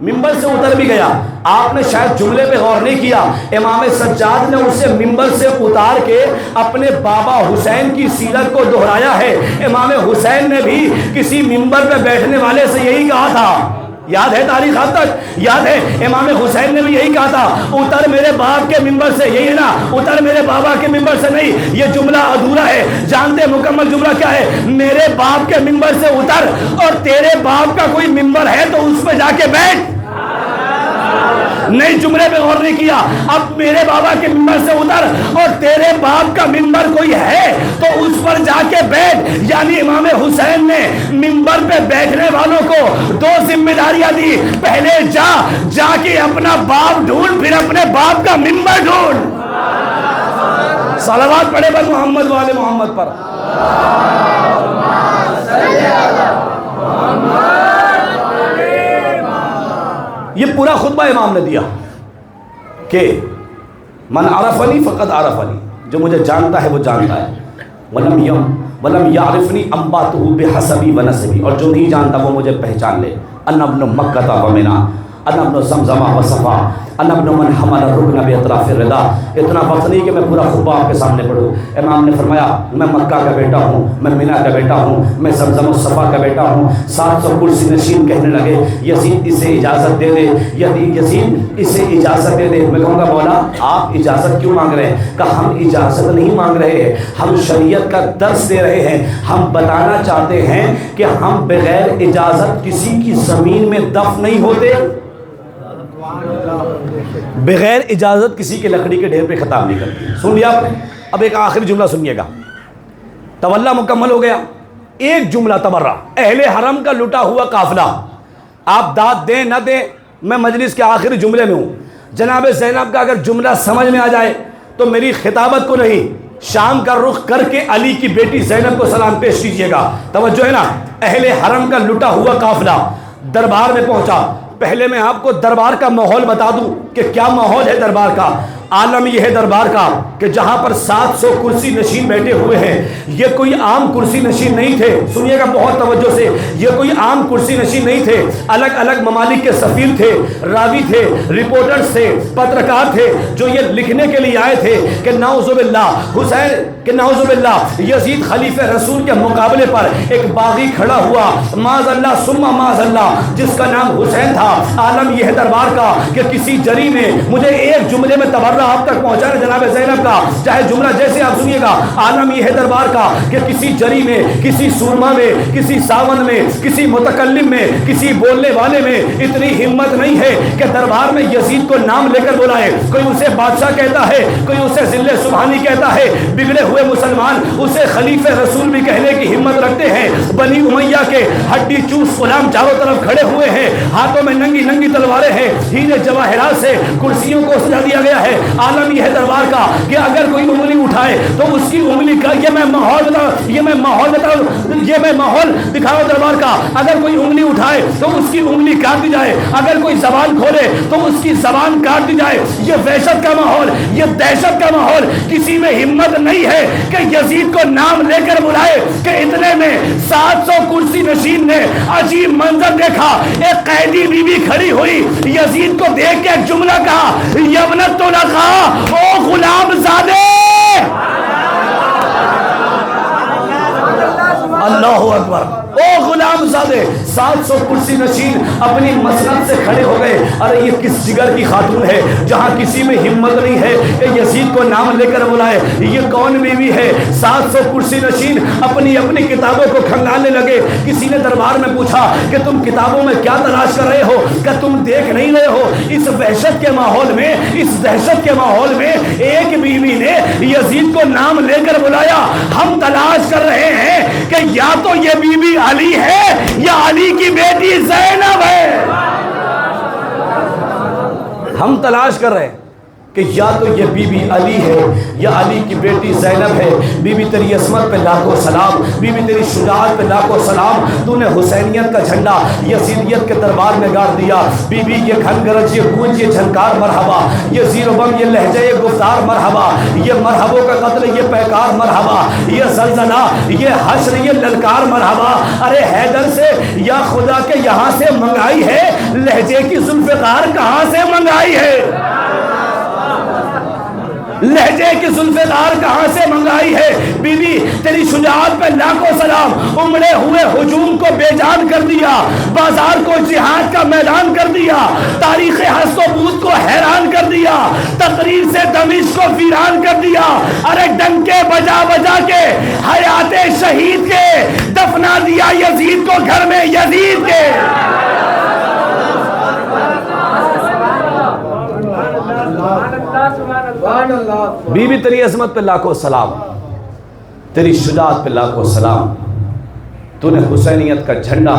ممبر سے اتر بھی گیا. آپ نے شاید جملے پہ غور نہیں کیا، امام سجاد نے اسے ممبر سے اتار کے اپنے بابا حسین کی سیرت کو دہرایا ہے. امام حسین نے بھی کسی ممبر پہ بیٹھنے والے سے یہی کہا تھا، یاد ہے تاریخ آج تک یاد ہے. امام حسین نے بھی یہی کہا تھا، اتر میرے باپ کے ممبر سے، یہی ہے نا، اتر میرے بابا کے ممبر سے نہیں. یہ جملہ ادھورا ہے. جانتے مکمل جملہ کیا ہے؟ میرے باپ کے ممبر سے اتر، اور تیرے باپ کا کوئی ممبر ہے تو اس پہ جا کے بیٹھ. نہیں، جملے پہ غور نہیں کیا. اب میرے بابا کے ممبر سے اتر اور تیرے باپ کا ممبر کوئی ہے تو اس پر جا کے بیٹھ. یعنی امام حسین نے ممبر پہ بیٹھنے والوں کو دو ذمہ داریاں دی. پہلے جا کے اپنا باپ ڈھونڈ، پھر اپنے باپ کا ممبر ڈھونڈ. صلوات پڑھے بس محمد والے محمد پر. یہ پورا خطبہ امام نے دیا کہ من عرفنی فقد عرفنی، جو مجھے جانتا ہے وہ جانتا ہے. ولم یعرفنی انباتہ بحسبی ونسبی، اور جو نہیں جانتا وہ مجھے پہچان لے. انا ابن مکہ ومنا، انا ابن زمزمہ وصفا، انا ابن من حمل الرکن باطراف الردا. اتنا وقت نہیں کہ میں پورا خطبہ آپ کے سامنے پڑھوں. امام نے فرمایا میں مکہ کا بیٹا ہوں، میں مینا کا بیٹا ہوں، میں زمزم و صفا کا بیٹا ہوں. 700 کرسی نشین کہنے لگے یزید اسے اجازت دے دے، یزید اسے اجازت دے دے. میں کہوں گا مولا آپ اجازت کیوں مانگ رہے ہیں؟ کہ ہم اجازت نہیں مانگ رہے ہیں، ہم شریعت کا درس دے رہے ہیں. ہم بتانا چاہتے ہیں کہ ہم بغیر اجازت کسی کی زمین میں دفن نہیں ہوتے، بغیر اجازت کسی کے لکڑی کے ڈھیر پہ خطاب نہیں کرتے. سن لیا آپ نے؟ اب ایک آخری جملہ سنیے گا. تولا مکمل ہو گیا. ایک جملہ تبرہ، اہل حرم کا لٹا ہوا قافلہ. آپ داد دیں نہ دیں، میں مجلس کے آخری جملے میں ہوں. جناب زینب کا اگر جملہ سمجھ میں آ جائے تو میری خطابت کو نہیں، شام کا رخ کر کے علی کی بیٹی زینب کو سلام پیش کیجیے گا. توجہ ہے نا؟ اہل حرم کا لٹا ہوا قافلہ دربار میں پہنچا. پہلے میں آپ کو دربار کا ماحول بتا دوں کہ کیا ماحول ہے دربار کا. عالم یہ ہے دربار کا کہ جہاں پر 700 کرسی نشین بیٹھے ہوئے ہیں. یہ کوئی عام کرسی نشین نہیں تھے، سنیے گا بہت توجہ سے. یہ کوئی عام کرسی نشین نہیں تھے. الگ الگ ممالک کے سفیر تھے، راوی تھے، رپورٹرز تھے، پترکار تھے جو یہ لکھنے کے لیے آئے تھے کہ نعوذ باللہ حسین، کہ نعوذ باللہ یزید خلیفہ رسول کے مقابلے پر ایک باغی کھڑا ہوا، معاذ اللہ ثم معاذ اللہ، جس کا نام حسین تھا. عالم یہ ہے دربار کا کہ کسی جری میں، مجھے ایک جملے میں تبرہ آپ تک پہنچانا جناب زینب کا، چاہے جملہ جیسے آپ سنیے گا. عالم یہ ہے دربار کا کہ کسی جری میں، کسی سورما میں، کسی ساون میں، کسی متکلم میں، کسی بولنے والے میں اتنی ہمت نہیں ہے کہ دربار میں یزید کو نام لے کر بلائے. کوئی اسے بادشاہ کہتا ہے، کوئی اسے ذل سبحانی کہتا ہے. بگڑے ہوئے مسلمان اسے خلیفہ رسول بھی کہنے کی ہمت رکھتے ہیں. بنی امیہ کے ہڈی چوس غلام چاروں طرف کھڑے ہوئے ہیں، ہاتھوں میں ننگی ننگی تلواریں ہیں، ہیرے جواہرات سے کرسیوں کو سجا دیا گیا ہے. عالم یہ ہے دربار کا کہ اگر کوئی انگلی اٹھائے تو اس کی انگلی کا، یہ میں ماحول دکھاؤ دربار کا. اگر کوئی انگلی اٹھائے تو اس کی انگلی کاٹ دی جائے، اگر کوئی زبان کھولے تو اس کی زبان کاٹ دی جائے. یہ وحشت کا ماحول، یہ دہشت کا ماحول. کسی میں ہمت نہیں ہے کہ یزید کو نام لے کر بلائے. کہ اتنے میں 700 کرسی نشین نے عجیب منظر دیکھا. ایک قیدی بی بی کھڑی ہوئی، یزید کو دیکھ کے ایک جملہ کہا، یبنت طلقاء، او غلام زادے. اللہ اکبر، او غلام زادے. 700 کرسی نشین اپنی مسند سے کھڑے ہو گئے. ارے یہ کس جگر کی خاتون ہے جہاں کسی میں ہمت نہیں ہے کہ یزید کو نام لے کر بلائے. یہ کون بیوی ہے؟ 700 کرسی نشین اپنی اپنی کتابوں کو کھنگالنے لگے. کسی نے دربار میں پوچھا کہ تم کتابوں میں کیا تلاش کر رہے ہو؟ کہ تم دیکھ نہیں رہے ہو اس وحشت کے ماحول میں، اس دہشت کے ماحول میں ایک بیوی نے یزید کو نام لے کر بلایا. ہم تلاش کر رہے ہیں کہ یا تو یہ بیوی علی ہے یا علی کی بیٹی زینب ہے. ہم تلاش کر رہے ہیں. کہ یا تو یہ بی بی علی ہے یا علی کی بیٹی زینب ہے۔ بی بی تیری عصمت پہ لاکھوں سلام، بی بی تیری شجاعت پہ لاکھوں سلام، تو نے حسینیت کا جھنڈا یزیدیت کے دربار میں گاڑ دیا۔ بی بی یہ گھن گرج، یہ گونج، یہ جھنکار مرحبا، یہ زیر و بم، یہ لہجہ، یہ گفتار مرحبا، یہ مرحبوں کا قتل، یہ پیکار مرحبا، یہ زلزلہ، یہ حشر، یہ للکار مرحبا۔ ارے حیدر سے یا خدا کے یہاں سے منگائی ہے، لہجے کی ذوالفقار کہاں سے منگائی ہے؟ لہجے کی ذوالفقار کہاں سے منگائی ہے؟ بی بی تیری شجاعت پہ لاکھوں سلام، امڑے ہوئے ہجوم کو بے جان کر دیا، بازار کو جہاد کا میدان کر دیا، تاریخ ہست و بود کو حیران کر دیا، تقریر سے دمشق کو ویران کر دیا۔ ارے ڈنکے بجا بجا کے حیات شہید کے دفنا دیا یزید کو گھر میں یزید کے۔ بی بی تیری عظمت پہ لاکھوں سلام، تیری شجاعت پہ لاکھوں سلام، تو نے حسینیت کا جھنڈا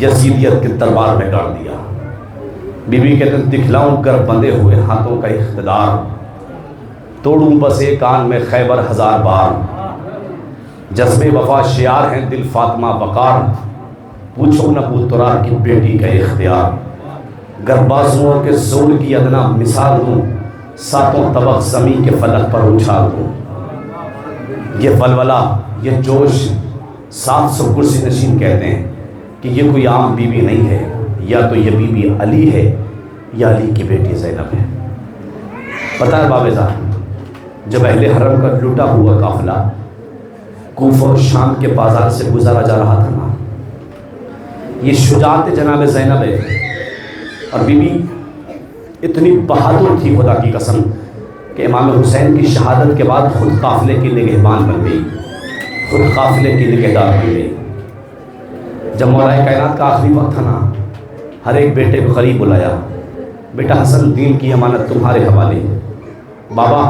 یزیدیت کے دربار میں گاڑ دیا۔ بی بی کہتے ہیں دکھلاؤں کر بندے ہوئے ہاتھوں کا اقتدار، توڑوں بس ایک آن میں خیبر ہزار بار، جذبے وفا شعار ہیں دل فاطمہ وقار، پوچھو نہ ابو تراب کی بیٹی کا اختیار، گر بازوؤں کے زور کی ادنا مثال دوں، ساتوں طبق زمین کے فلک پر اچھال دوں۔ یہ ولولہ، یہ جوش 700 کرسی نشین کہتے ہیں کہ یہ کوئی عام بی بی نہیں ہے، یا تو یہ بی بی علی ہے یا علی کی بیٹی زینب ہے۔ پتہ ہے بابزہ، جب اہل حرم کا لٹا ہوا قافلہ کوفہ اور شام کے بازار سے گزارا جا رہا تھا نا، یہ شجاعت جناب زینب ہے، اور بی بی اتنی بہادر تھی خدا کی قسم کہ امام حسین کی شہادت کے بعد خود قافلے کی نگہبان بن گئی، خود قافلے کی نگہدار بن گئی۔ جب مولا کائنات کا آخری وقت تھا نا، ہر ایک بیٹے کو قریب بلایا، بیٹا حسن دین کی امانت تمہارے حوالے، بابا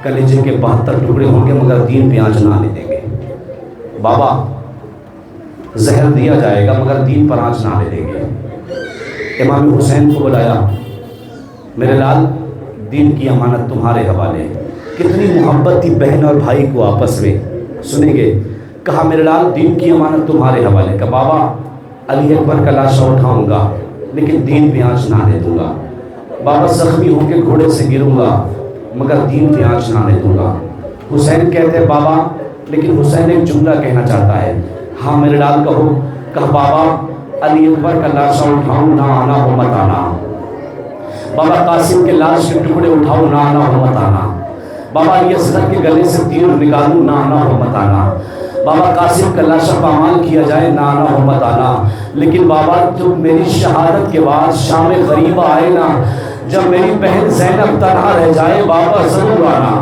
کلیجے کے 72 ٹکڑے ہوں گے مگر دین پہ آنچ نہ آنے دیں گے، بابا زہر دیا جائے گا مگر دین پر آنچ نہ آنے دیں گے۔ امام حسین کو بلایا، میرے لال دین کی امانت تمہارے حوالے۔ کتنی محبت تھی بہن اور بھائی کو آپس میں، سنیں گے، کہا میرے لال دین کی امانت تمہارے حوالے، کہ بابا علی اکبر کا لاشا اٹھاؤں گا لیکن دین پہ آنچ نہ آنے دوں گا، بابا زخمی ہو کے گھوڑے سے گروں گا مگر دین پہ آنچ نہ آنے دوں گا۔ حسین کہتے ہیں بابا، لیکن حسین ایک جملہ کہنا چاہتا ہے، ہاں میرے لال کہو، کہا بابا علی اکبر کا لاشا اٹھاؤں نہ آنا ہو مت آنا، بابا قاسم کے لاش کے ٹکڑے اٹھاؤ نہ آنا ہو مت آنا، بابا علی اصغر کے گلے سے تیر نکالوں نہ آنا ہو مت آنا، بابا قاسم کا لاشا پامال کیا جائے نہ آنا ہو مت آنا، لیکن بابا جب میری شہادت کے بعد شام غریبہ آئے نا، جب میری بہن زینب تنہا رہ جائے بابا ضرور آنا۔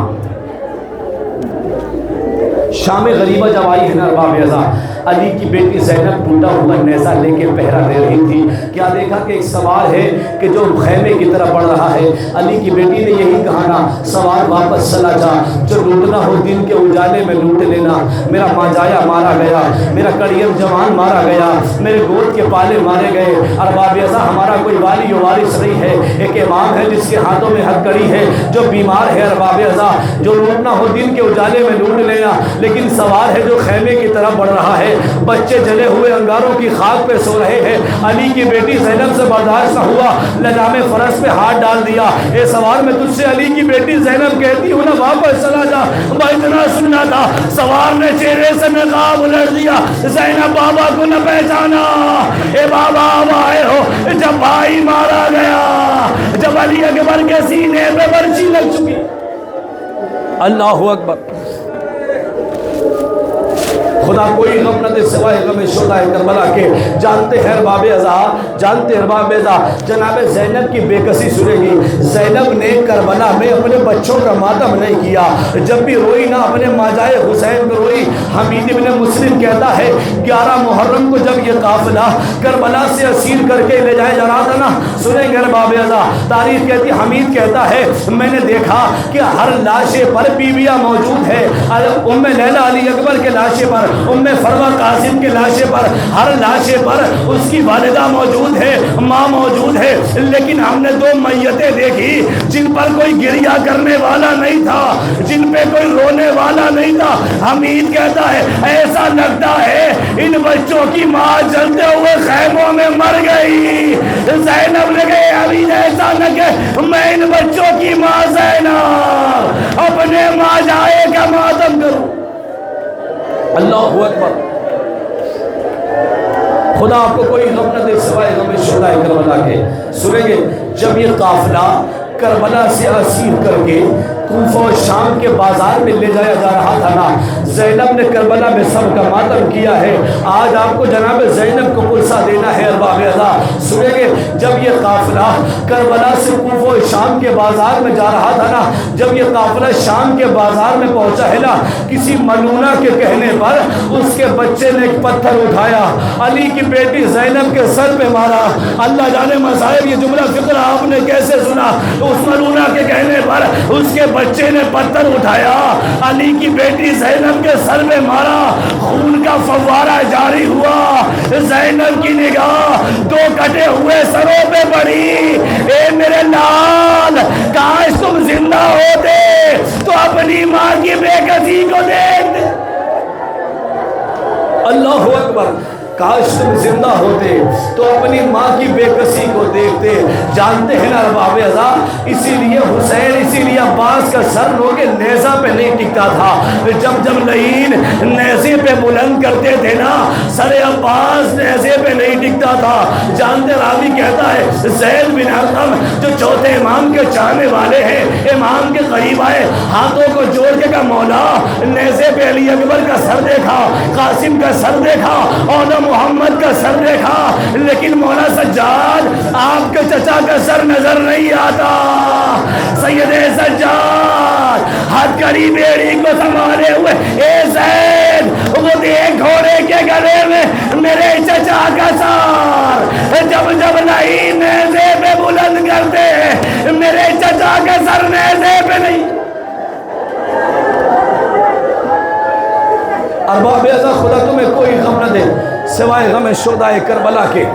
شام غریبہ جب آئی ہے نا ارباب اعضا، علی کی بیٹی زینب ٹوٹا ہوا نیزہ لے کے پہرا دے رہی تھی، کیا دیکھا کہ ایک سوار ہے کہ جو خیمے کی طرف بڑھ رہا ہے، علی کی بیٹی نے یہی کہا نا، سوار واپس چلا جا، جو لوٹنا ہو دن کے اجالے میں لوٹ لینا، میرا ماجایا مارا گیا، میرا کڑیم جوان مارا گیا، میرے گود کے پالے مارے گئے۔ ارباب اعضا ہمارا کوئی والی و وارث نہیں ہے، ایک امام ہے جس کے ہاتھوں میں ہتھکڑی ہے، جو بیمار ہے ارباب اعضا، جو لوٹنا ہو دن کے اجالے میں لوٹ لینا، لیکن سوار ہے جو خیمے کی طرف بڑھ رہا ہے، بچے جلے ہوئے انگاروں کی خاک پہ سو رہے ہیں۔ علی کی بیٹی زینب سے برداشت نہ ہوا، لجام فرس پہ ہاتھ ڈال دیا، اے سوار میں تجھ سے علی کی بیٹی زینب کہتی ہوں نا واپس چلا جا، میں اتنا سننا تھا۔ سوار نے چہرے سے نقاب الٹ دیا، زینب بابا کو نہ پہچانا، اے بابا اب آئے ہو جب بھائی مارا گیا، جب علی اکبر کے سینے پہ برچی لگ چکی۔ اللہ اکبر۔ خدا کوئی غم نہ دے سوائے غم شہدائے کربلا کے۔ جانتے ہیں ارباب اعضا، جانتے ہیں ارباب اعضا، جناب زینب کی بے کسی سنے گی۔ زینب نے کربلا میں اپنے بچوں کا ماتم نہیں کیا، جب بھی روئی نہ اپنے ماجائے حسین کو روئی۔ حمید ابن مسلم کہتا ہے 11 محرم کو جب یہ قافلہ کربلا سے اسیر کر کے لے جایا جا رہا تھا نا، سنیں گے ارباب اعضا، تاریخ کہتی، حمید کہتا ہے میں نے دیکھا کہ ہر لاشے پر بیویاں موجود ہے، ام لیلہ علی اکبر کے لاشے پر ام فروا قاسم کے لاشے پر، ہر لاشے پر اس کی والدہ موجود ہے، ماں موجود ہے، لیکن ہم نے دو میتیں دیکھی جن پر کوئی گریہ کرنے والا نہیں تھا، جن پہ کوئی رونے والا نہیں تھا۔ حمید کہتا ہے ایسا لگتا ہے ان بچوں کی ماں جلتے ہوئے خیموں میں مر گئی۔ زینب نے کہا حمید ایسا نہ کہ میں ان بچوں کی ماں زینب اپنے ماں جائے کا ماتم کروں۔ اللہ اکبر۔ خدا آپ کو کوئی غم نہ دے سوائے غم شہدائے کربلا کے۔ سنیں گے جب یہ قافلہ کربلا سے اسیر کر کے کوفہ و شام کے بازار میں لے جایا جا رہا تھا نا، زینب نے کربلا میں سب کا ماتم کیا ہے۔ آج آپ کو جناب زینب کو پرسہ دینا ہے ارباب اعلیٰ۔ سنیں گے جب یہ قافلہ کربلا سے کوفہ و شام کے بازار میں جا رہا تھا نا، جب یہ قافلہ شام کے بازار میں پہنچا ہے نا، کسی ملونہ کے کہنے پر اس کے بچے نے ایک پتھر اٹھایا، علی کی بیٹی زینب کے سر پہ مارا۔ اللہ جانے مصائب یہ جملہ فکر آپ نے کیسے سنا؟ اس ملونہ کے کہنے پر اس کے بچے نے پتھر اٹھایا، علی کی بیٹی زینب کے سر میں مارا، خون کا فوارہ جاری ہوا۔ زینب کی نگاہ دو کٹے ہوئے سروں پہ پڑی۔ اے میرے لال، کاش تم زندہ ہوتے تو اپنی ماں کی بے کسی کو دیکھتے۔ اللہ اکبر۔ کاش تم زندہ ہوتے تو اپنی ماں کی بے کسی کو دیکھتے۔ جانتے ہیں نا ارباب اعلیٰ، اسی لیے حسین، اسی لیے عباس کا سر لوگے نیزہ پہ نہیں ٹکتا تھا۔ جب جب لعین نیزے پہ بلند کرتے تھے نا، سر عباس نیزے پہ نہیں ٹکتا تھا۔ جانتے راوی کہتا ہے زید بن ارقم جو چوتھے امام کے چاہنے والے ہیں، امام کے قریب آئے، ہاتھوں کو جوڑ کے کہا مولا نیزے پہ علی اکبر کا سر دیکھا، قاسم کا سر دیکھا اور محمد کا سر دیکھا، لیکن مولا سجاد آپ کے چچا کا سر نظر نہیں آتا۔ سید سجاد ہاتھ کری بیڑی کو سنبھالے ہوئے، اے زید وہ دیکھ گھوڑے کے گلے میں میرے چچا کا سر، جب جب نہیں نیزے پہ بلند کرتے میرے چچا کا سر نیزے پہ نہیں۔ ارباب اعلیٰ خدا تمہیں کوئی غم نہ دے سوائے غم شہدائے کربلا کے۔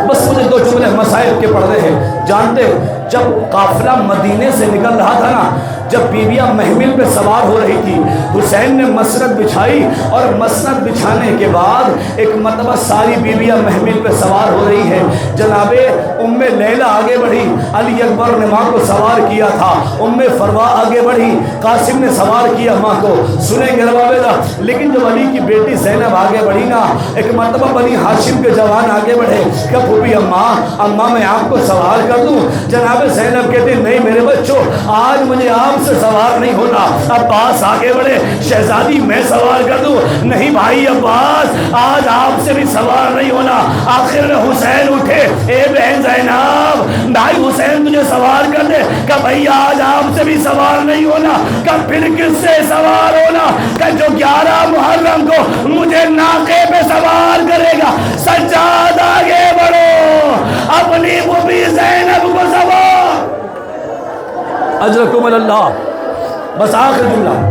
بس مجھے دو جملے مسائل کے پڑھ رہے ہیں۔ جانتے جب قافلہ مدینے سے نکل رہا تھا نا، جب بیویاں محمل پہ سوار ہو رہی تھی، حسین نے مسند بچھائی اور مسند بچھانے کے بعد ایک مرتبہ ساری بیویاں محمل پہ سوار ہو رہی ہیں۔ جناب ام لیلہ آگے بڑھی، علی اکبر نے ماں کو سوار کیا تھا، ام فروا آگے بڑھی، قاسم نے سوار کیا ماں کو۔ سنیں گے ارباب، لیکن جب علی کی بیٹی زینب آگے بڑھی نا، ایک مرتبہ بنی ہاشم کے جوان آگے بڑھے کہ پھوپھی اماں میں آپ کو سوار کر دوں؟ جناب زینب کہتے نہیں میرے بچوں، آج مجھے آپ سے سوار نہیں ہونا۔ عباس آگے بڑھے، شہزادی میں سوار کر دوں؟ نہیں بھائی عباس، آج آپ سے بھی سوار نہیں ہونا۔ آخر میں حسین اٹھے، اے بہن زینب بھائی حسین تجھے سوار کر دے؟ کہ بھائی آج آپ سے بھی سوار نہیں ہونا۔ کہ پھر کس سے سوار ہونا؟ کہ جو 11 محرم کو مجھے ناقے پہ سوار کرے گا۔ سجاد آگے بڑھو، اپنی بوبی زینب کو سوار۔ اجرکم اللہ۔ بس آخر جملہ،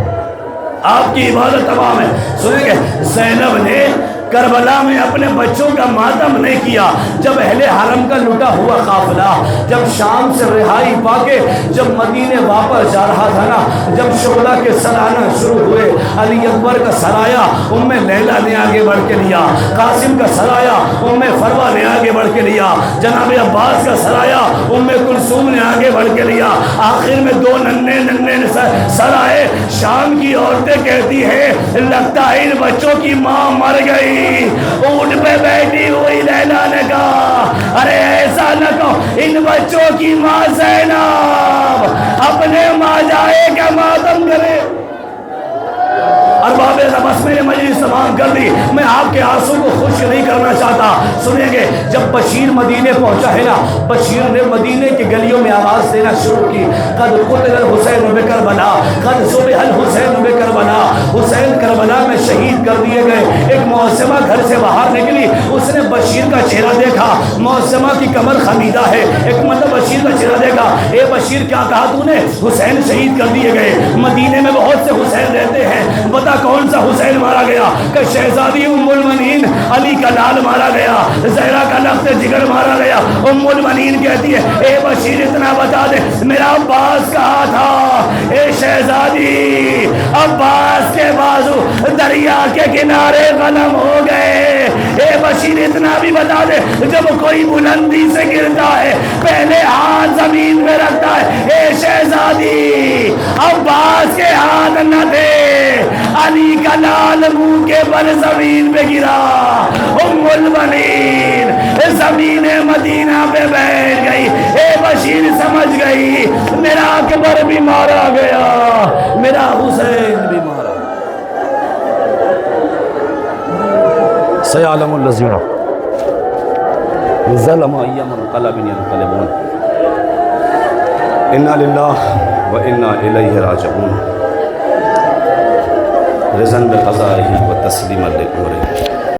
آپ کی عبادت تمام ہے۔ سنیں گے زینب نے کربلا میں اپنے بچوں کا ماتم نہیں کیا۔ جب اہل حرم کا لٹا ہوا قافلہ جب شام سے رہائی پا کے جب مدینے واپس جا رہا تھا نا، جب شعلہ کے سر آنا شروع ہوئے، علی اکبر کا سر آیا، ام لیلہ نے آگے بڑھ کے لیا، قاسم کا سر آیا، ام فروا نے آگے بڑھ کے لیا، جناب عباس کا سر آیا، ام کلثوم نے آگے بڑھ کے لیا، آخر میں دو ننھے سر آئے۔ شام کی عورتیں کہتی ہیں لگتا ہے ان بچوں کی ماں مر گئی۔ اونٹ پہ بیٹھی ہوئی لیلا نے کہا ارے ایسا نہ کہو، ان بچوں کی ماں زینب اپنے ماں جائے کا ماتم کرے۔ ارباب بس میں نے مجلس تمام کر دی، میں آپ کے آنسو کو خشک نہیں کرنا چاہتا۔ سنیں گے جب بشیر مدینے پہنچا ہے نا، بشیر نے مدینے کی گلیوں میں آواز دینا شروع کی، قد قتل الحسین بکربلا، قد ذبح الحسین بکربلا، حسین کربلا میں شہید کر دیے گئے۔ ایک معصمہ گھر سے باہر نکلی، اس نے بشیر کا چہرہ دیکھا، معصمہ کی کمر خمیدہ ہے، ایک مطلب بشیر کا چہرہ دیکھا، اے بشیر کیا کہا تو نے؟ حسین شہید کر دیے گئے۔ مدینے میں بہت سے حسین رہتے ہیں، بتا کون سا حسین مارا گیا؟ کہ شہزادی ام المؤمنین علی کا لال مارا گیا، زہرا کا لخت جگر مارا گیا۔ ام المؤمنین کہتی ہے اے بشیر اتنا بتا دے میرا عباس کہاں تھا؟ اے شہزادی عباس کے بازو دریا کے کنارے غنم ہو گئے۔ اے بشیر اتنا بھی بتا دے جب کوئی بلندی سے گرتا ہے پہلے ہاتھ زمین میں رکھتا ہے۔ اے شہزادی عباس کے ہاتھ نہ تھے، علی کا لال منہ کے بل زمین پہ گرا۔ ام المؤمنین زمین مدینہ پہ بیٹھ گئی۔ اے بشیر سمجھ گئی میرا اکبر بھی مارا گیا، میرا حسین بھی مارا۔ سیعلم الذین ظلموا ای منقلب ینقلبون انا للہ و انا الیہ راجعون رضا بقضائہ و تسلیما لامرہ۔